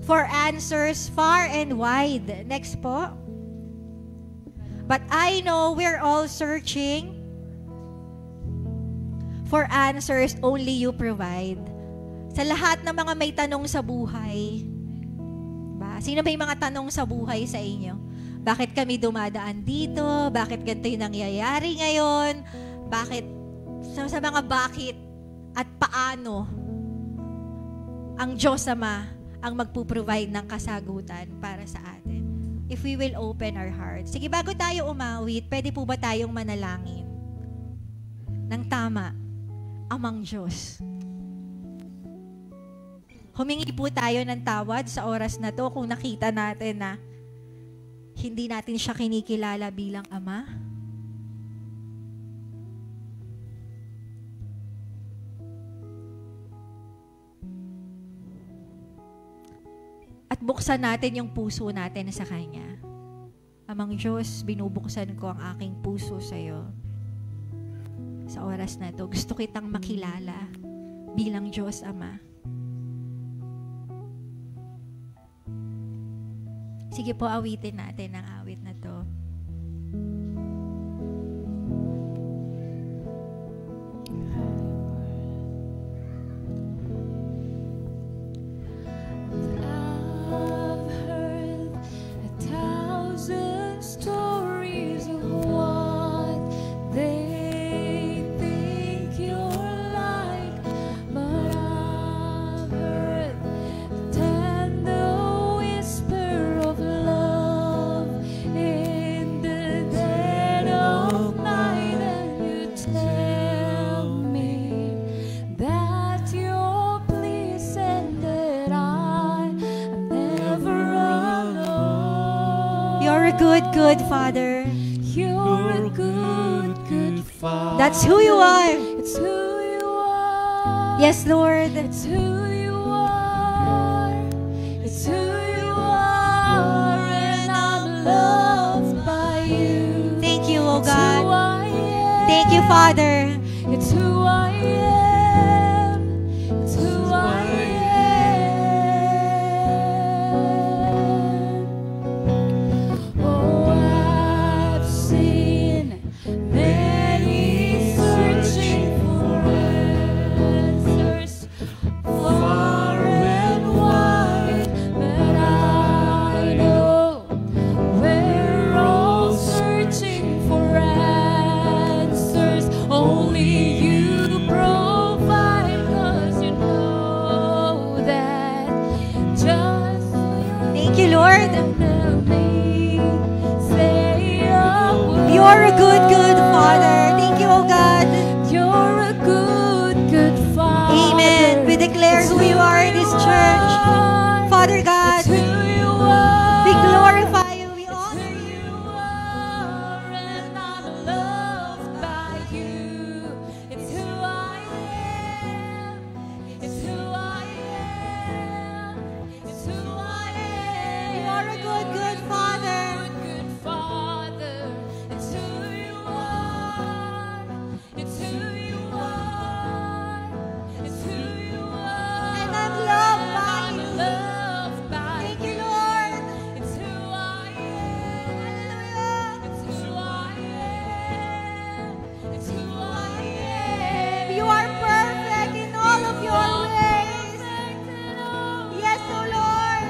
For answers far and wide. Next po. But I know we're all searching for answers only you provide. Sa lahat ng mga may tanong sa buhay, ba? Sino may mga tanong sa buhay sa inyo? Bakit kami dumadaan dito? Bakit ganito yung nangyayari ngayon? Bakit? Sa mga bakit at paano ang Diyos Ama ang magpo-provide ng kasagutan para sa atin. If we will open our hearts. Sige, bago tayo umawit, pwede po ba tayong manalangin ng tama amang Diyos? Humingi po tayo ng tawad sa oras na to kung nakita natin na hindi natin siya kinikilala bilang Ama. At buksan natin yung puso natin sa Kanya. Amang Diyos, binubuksan ko ang aking puso sa iyo. Sa oras na to, gusto kitang makilala bilang Diyos Ama. Sige po, awitin natin ang awit na to. Good Father. You're a good, good Father. That's who you are. It's who you are. Yes, Lord. It's who you are. It's who you are. And I'm loved by you. Thank you, oh It's who God. I am. Thank you, Father. It's who I am. It's who I am. Oh, I've seen many searching for answers far and wide, but I know we're all searching for answers only you provide, 'cause you know that just Thank you, Lord. me say a word. You're a good, good Father. Thank you, oh God. You're a good, good Father. Amen. We declare who you are in this church. Father God, It's who you are. we glorify you. We It's honor who you. you are, and I'm loved by you. It's who I am. It's who I am. It's who I am. You are a good, good Father. Good Father. It's who you are. It's who you are. It's who you are. And I'm loved by I'm you. loved by Thank you, you. Lord. It's who I am. Hallelujah. It's who I am. It's who I am. You are perfect in all of your ways. Yes, oh Lord.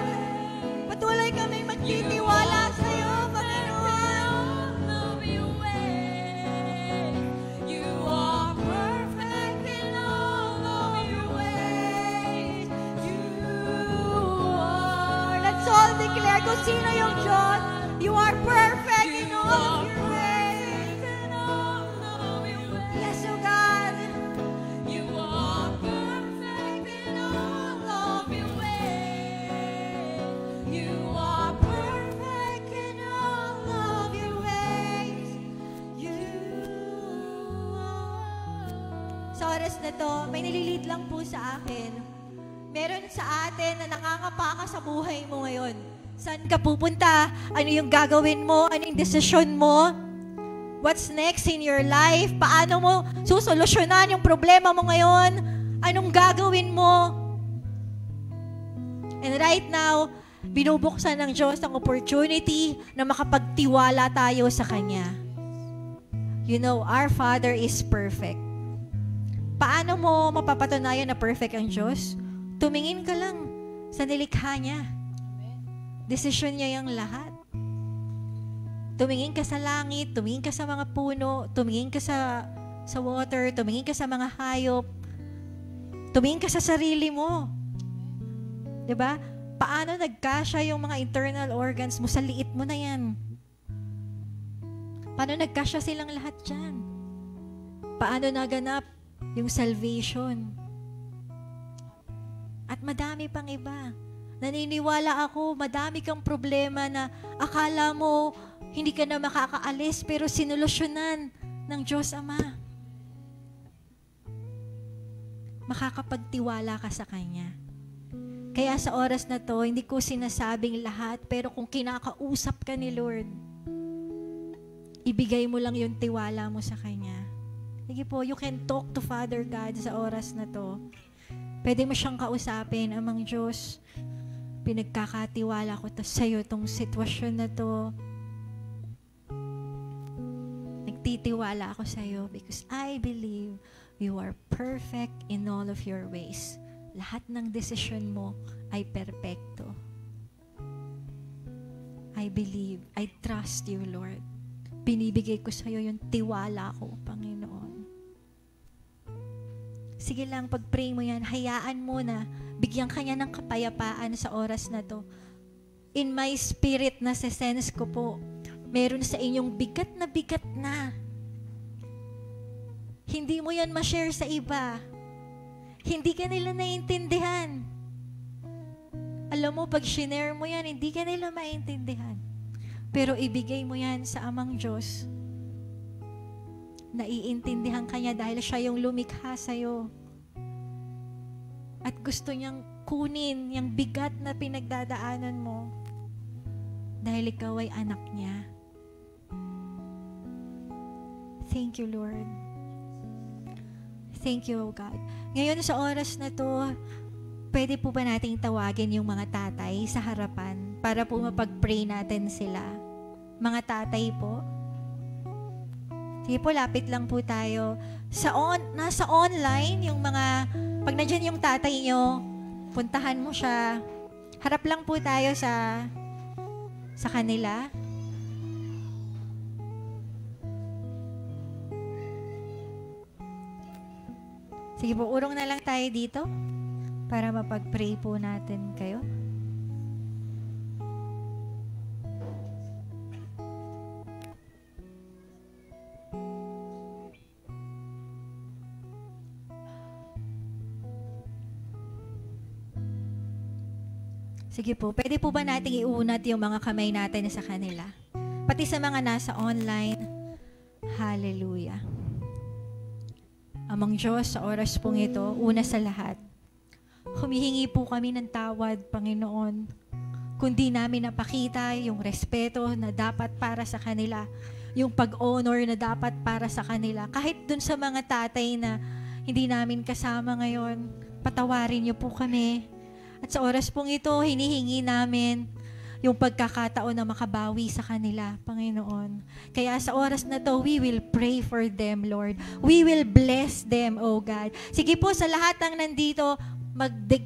Patuloy kaming magtitiwala sa iyo, Panginoon. You are perfect in all of your ways. You are. Let's all declare kung sino yung Diyos. You are perfect of your ways. Yes, oh God. You are perfect in all of your ways. You are perfect in all of your ways. You are. Sa oras na to, may nililid lang po sa akin. Meron sa atin na nangangapa ka sa buhay mo ngayon. Saan ka pupunta? Ano yung gagawin mo? Ano yung desisyon mo? What's next in your life? Paano mo susolusyonan yung problema mo ngayon? Anong gagawin mo? And right now, binubuksan ng Diyos ang opportunity na makapagtiwala tayo sa Kanya. You know, our Father is perfect. Paano mo mapapatunayan na perfect ang Diyos? Tumingin ka lang sa nilikha niya. Desisyon niya yung lahat. Tumingin ka sa langit, tumingin ka sa mga puno, tumingin ka sa water, tumingin ka sa mga hayop, tumingin ka sa sarili mo. Diba? Paano nagkasya yung mga internal organs mo? Sa liit mo na yan. Paano nagkasya silang lahat dyan? Paano naganap yung salvation? At madami pang iba. Naniniwala ako, madami kang problema na akala mo hindi ka na makakaalis pero sinolusyonan ng Diyos Ama. Makakapagtiwala ka sa Kanya. Kaya sa oras na to, hindi ko sinasabing lahat, pero kung kinakausap ka ni Lord, ibigay mo lang yung tiwala mo sa Kanya. Sige po, you can talk to Father God sa oras na to. Pwede mo siyang kausapin, Amang Diyos, pinagkakatiwala ko sa iyo itong sitwasyon na to. Nagtitiwala ako sa iyo because I believe you are perfect in all of your ways. Lahat ng desisyon mo ay perpekto. I believe, I trust you, Lord. Binibigay ko sa iyo yung tiwala ko, Panginoon. Sige lang, pag-pray mo yan, hayaan mo na bigyan ka niya ng kapayapaan sa oras na to. In my spirit, nasa-sense ko po, meron sa inyong bigat na. Hindi mo yan ma-share sa iba. Hindi ka nila naiintindihan. Alam mo, pag shinare mo yan, hindi ka nila maintindihan. Pero ibigay mo yan sa Amang Diyos. Naiintindihan ka niya dahil siya yung lumikha sa'yo. At gusto niyang kunin yung bigat na pinagdadaanan mo dahil ikaw ay anak niya. Thank you, Lord. Thank you, God. Ngayon sa oras na to, pwede po ba nating tawagin yung mga tatay sa harapan para po mapag-pray natin sila? Mga tatay po. Sige po, lapit lang po tayo. Nasa online, yung mga, pag nandiyan yung tatay nyo, puntahan mo siya. Harap lang po tayo sa kanila. Sige po, urong na lang tayo dito para mapag-pray po natin kayo. Sige po, pwede po ba nating iunat yung mga kamay natin sa kanila? Pati sa mga nasa online. Hallelujah. Amang Diyos, sa oras pong ito, una sa lahat, humihingi po kami ng tawad, Panginoon, kung di namin napakita yung respeto na dapat para sa kanila, yung pag-honor na dapat para sa kanila. Kahit dun sa mga tatay na hindi namin kasama ngayon, patawarin niyo po kami. At sa oras pong ito, hinihingi namin yung pagkakataon na makabawi sa kanila, Panginoon. Kaya sa oras na to, we will pray for them, Lord. We will bless them, oh God. Sige po, sa lahat ng nandito,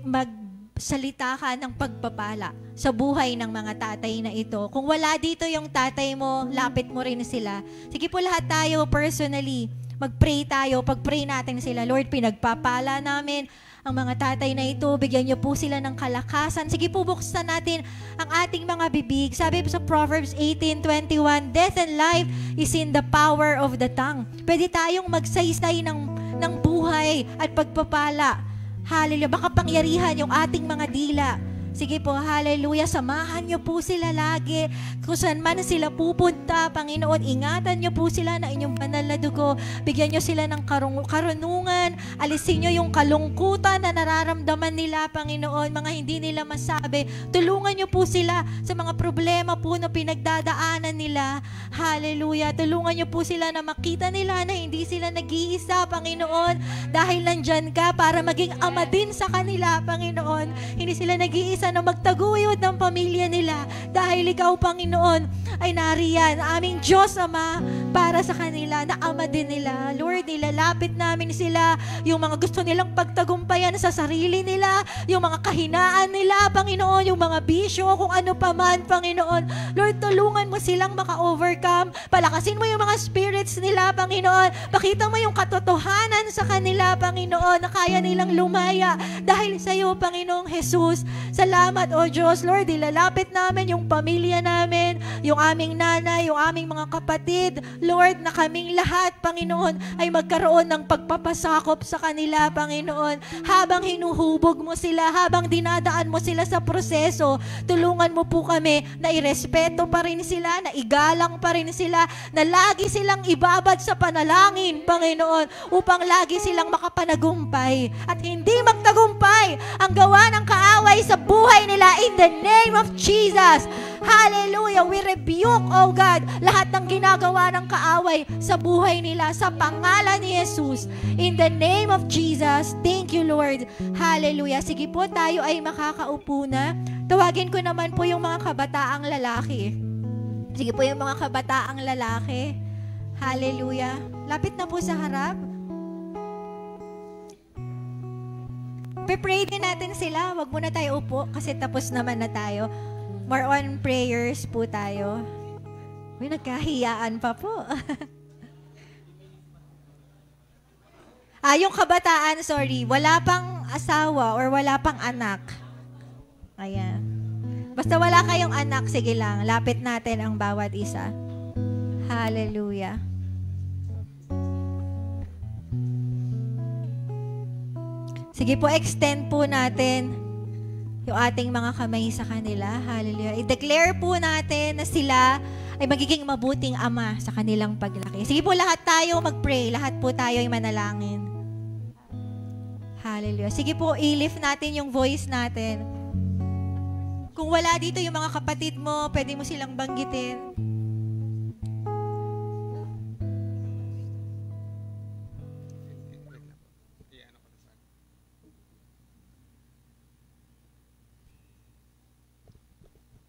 magsalita ka ng pagpapala sa buhay ng mga tatay na ito. Kung wala dito yung tatay mo, lapit mo rin sila. Sige po, lahat tayo personally, mag-pray tayo. Pag-pray natin sila, Lord, pinagpapala namin ang mga tatay na ito, bigyan niyo po sila ng kalakasan. Sige po, buksan natin ang ating mga bibig. Sabi sa Proverbs 18:21, death and life is in the power of the tongue. Pwede tayong magsaysay ng buhay at pagpapala. Hallelujah. Baka pangyarihan yung ating mga dila. Sige po, hallelujah. Samahan niyo po sila lagi. Kung saan man sila pupunta, Panginoon, ingatan niyo po sila na inyong banal na dugo. Bigyan niyo sila ng karunungan. Alisin niyo yung kalungkutan na nararamdaman nila, Panginoon. Mga hindi nila masabi. Tulungan niyo po sila sa mga problema po na pinagdadaanan nila. Hallelujah. Tulungan niyo po sila na makita nila na hindi sila nag-iisa, Panginoon. Dahil nandyan ka para maging ama din sa kanila, Panginoon. Hindi sila nag-iisa na magtaguyod ng pamilya nila dahil ikaw, Panginoon, ay nariyan. Aming Diyos, Ama, para sa kanila, na ama din nila. Lord, nilalapit namin sila, yung mga gusto nilang pagtagumpayan sa sarili nila, yung mga kahinaan nila, Panginoon, yung mga bisyo, kung ano pa man, Panginoon. Lord, tulungan mo silang maka-overcome. Palakasin mo yung mga spirits nila, Panginoon. Pakita mo yung katotohanan sa kanila, Panginoon, na kaya nilang lumaya dahil sa iyo, Panginoong Jesus. Salamat, O Diyos. Lord, ilalapit namin yung pamilya namin, yung aming nanay, yung aming mga kapatid. Lord, na kaming lahat, Panginoon, ay magkaroon ng pagpapasakop sa kanila, Panginoon. Habang hinuhubog mo sila, habang dinadaan mo sila sa proseso, tulungan mo po kami na irespeto pa rin sila, na igalang pa rin sila, na lagi silang ibabad sa panalangin, Panginoon, upang lagi silang makapanagumpay at hindi magtagumpay ang gawa ng kaaway sa buhay nila in the name of Jesus. Hallelujah. We rebuke, oh God, lahat ng ginagawa ng kaaway sa buhay nila sa pangalan ni Jesus. In the name of Jesus. Thank you, Lord. Hallelujah. Sige po, tayo ay makakaupo na. Tawagin ko naman po yung mga kabataang lalaki. Sige po, yung mga kabataang lalaki. Hallelujah. Lapit na po sa harap. Pe-pray din natin sila. Wag muna tayo upo kasi tapos naman na tayo. More on prayers po tayo. Uy, nagkahiyaan pa po. Yung kabataan, sorry, wala pang asawa or wala pang anak. Ayan. Basta wala kayong anak, sige lang. Lapit natin ang bawat isa. Hallelujah. Sige po, extend po natin yung ating mga kamay sa kanila. Hallelujah. I-declare po natin na sila ay magiging mabuting ama sa kanilang paglaki. Sige po, lahat tayo mag-pray. Lahat po tayo ay manalangin. Hallelujah. Sige po, i-lift natin yung voice natin. Kung wala dito yung mga kapatid mo, pwede mo silang banggitin.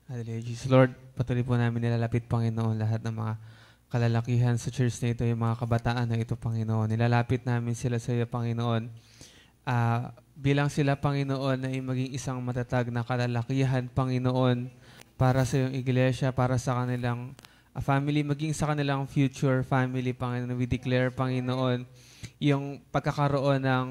Hallelujah. Jesus, Lord, patuloy po namin nilalapit, Panginoon, lahat ng mga kalalakihan sa church na ito, yung mga kabataan na ito, Panginoon. Nilalapit namin sila sa iyo, Panginoon. Bilang sila, Panginoon, ay maging isang matatag na kalalakihan, Panginoon, para sa iyong iglesia, para sa kanilang family, maging sa kanilang future family, Panginoon. We declare, Panginoon, yung pagkakaroon ng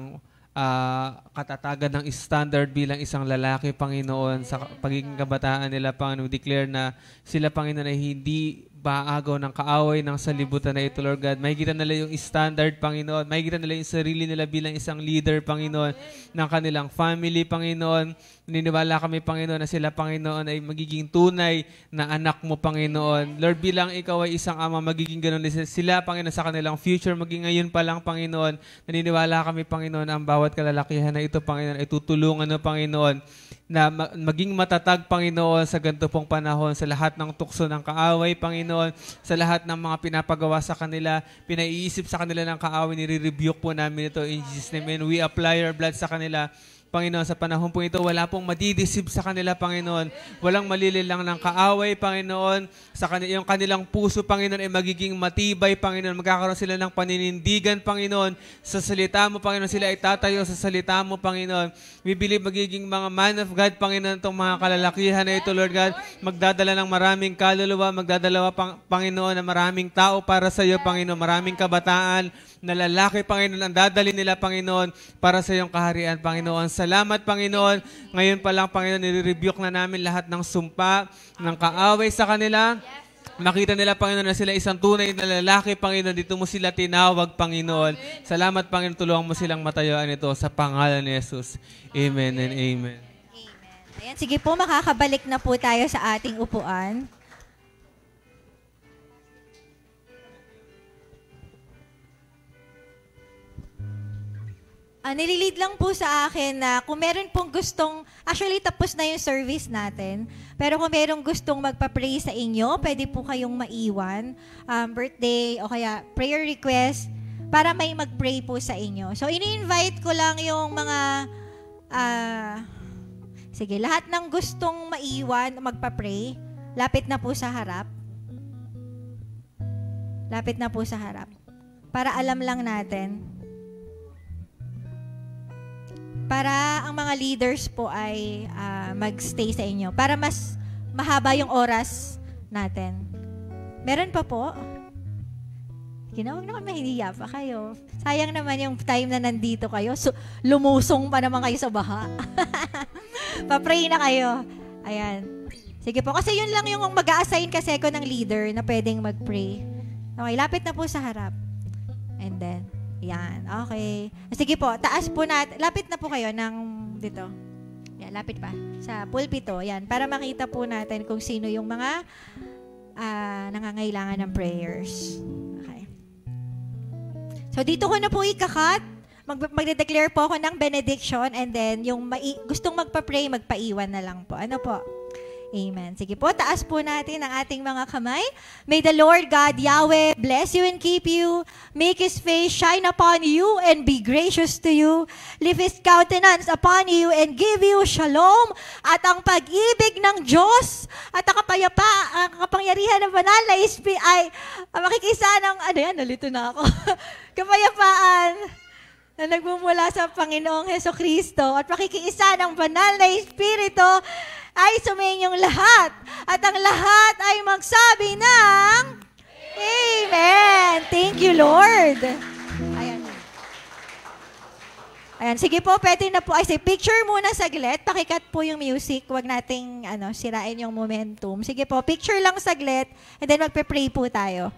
katatagan ng standard bilang isang lalaki, Panginoon, sa pagiging kabataan nila, Panginoon. Declare na sila, Panginoon, ay hindi baagaw ng kaaway ng salibutan na ito, Lord God. Makikita nila yung standard, Panginoon. Makikita nila yung sarili nila bilang isang leader, Panginoon, ng kanilang family, Panginoon. Naniniwala kami, Panginoon, na sila, Panginoon, ay magiging tunay na anak mo, Panginoon. Lord, bilang ikaw ay isang ama, magiging ganun sila, Panginoon, sa kanilang future, maging ngayon pa lang, Panginoon. Naniniwala kami, Panginoon, ang bawat kalalakihan na ito, Panginoon, ay tutulungan mo, Panginoon, na maging matatag, Panginoon, sa ganito pong panahon, sa lahat ng tukso ng kaaway, Panginoon, sa lahat ng mga pinapagawa sa kanila, pinaiisip sa kanila ng kaaway, nire-rebuke po namin ito in Jesus' name, and we apply our blood sa kanila. Panginoon, sa panahon po ito, wala pong madidisip sa kanila, Panginoon. Walang malililang ng kaaway, Panginoon. Yung kanilang puso, Panginoon, ay magiging matibay, Panginoon. Magkakaroon sila ng paninindigan, Panginoon. Sa salita mo, Panginoon, sila ay tatayo sa salita mo, Panginoon. We believe magiging mga man of God, Panginoon, itong mga kalalakihan na ito, Lord God. Magdadala ng maraming kaluluwa, magdadala, Panginoon, ng maraming tao para sa iyo, Panginoon. Maraming kabataan, na lalaki, Panginoon, ang dadali nila, Panginoon, para sa iyong kaharian, Panginoon. Salamat, Panginoon. Ngayon pa lang, Panginoon, nire-rebuke na namin lahat ng sumpa, ng kaaway sa kanila. Makita nila, Panginoon, na sila isang tunay na lalaki, Panginoon. Dito mo sila tinawag, Panginoon. Salamat, Panginoon. Tulungan mo silang matayuan ito sa pangalan ni Jesus. Amen and amen. Ayan, sige po, makakabalik na po tayo sa ating upuan. Nililid lang po sa akin na kung meron pong gustong, actually tapos na yung service natin, pero kung merong gustong magpa-pray sa inyo, pwede po kayong maiwan, birthday o kaya prayer request, para may mag-pray po sa inyo. So, ini-invite ko lang yung mga, sige, lahat ng gustong maiwan, magpa-pray, lapit na po sa harap. Lapit na po sa harap. Para alam lang natin. Para ang mga leaders po ay mag-stay sa inyo. Para mas mahaba yung oras natin. Meron pa po? Huwag na kami mahihiya pa kayo. Sayang naman yung time na nandito kayo. Lumusong pa naman kayo sa baha. Pa-pray na kayo. Ayan. Sige po. Kasi yun lang yung mag-a-assign kasi ako ng leader na pwedeng mag-pray. Okay, lapit na po sa harap. And then, yan, okay. Sige po, taas po natin. Lapit na po kayo ng dito. Yan, lapit pa. Sa pulpito, yan. Para makita po natin kung sino yung mga nangangailangan ng prayers. Okay. So, dito ko na po ikakat. Magde-declare po ako ng benediction and then yung gustong magpa-pray, magpaiwan na lang po. Ano po? Amen. Sige po, taas po natin ang ating mga kamay. May the Lord God, Yahweh, bless you and keep you. Make His face shine upon you and be gracious to you. Lift His countenance upon you and give you shalom. At ang pag-ibig ng Diyos at ang kapangyarihan ng banal na ay makikisa ng, nalito na ako. Kapayapaan na nagmumula sa Panginoong Hesukristo at makikiisa ng banal na Espiritu ay suminyong lahat. At ang lahat ay magsabi ng Amen. Thank you, Lord. Ayan. Ayan. Sige po, pwede na po. Ay, say, picture muna saglit. Pakikat po yung music. Huwag nating sirain yung momentum. Sige po, picture lang saglit. And then magpe-pray po tayo.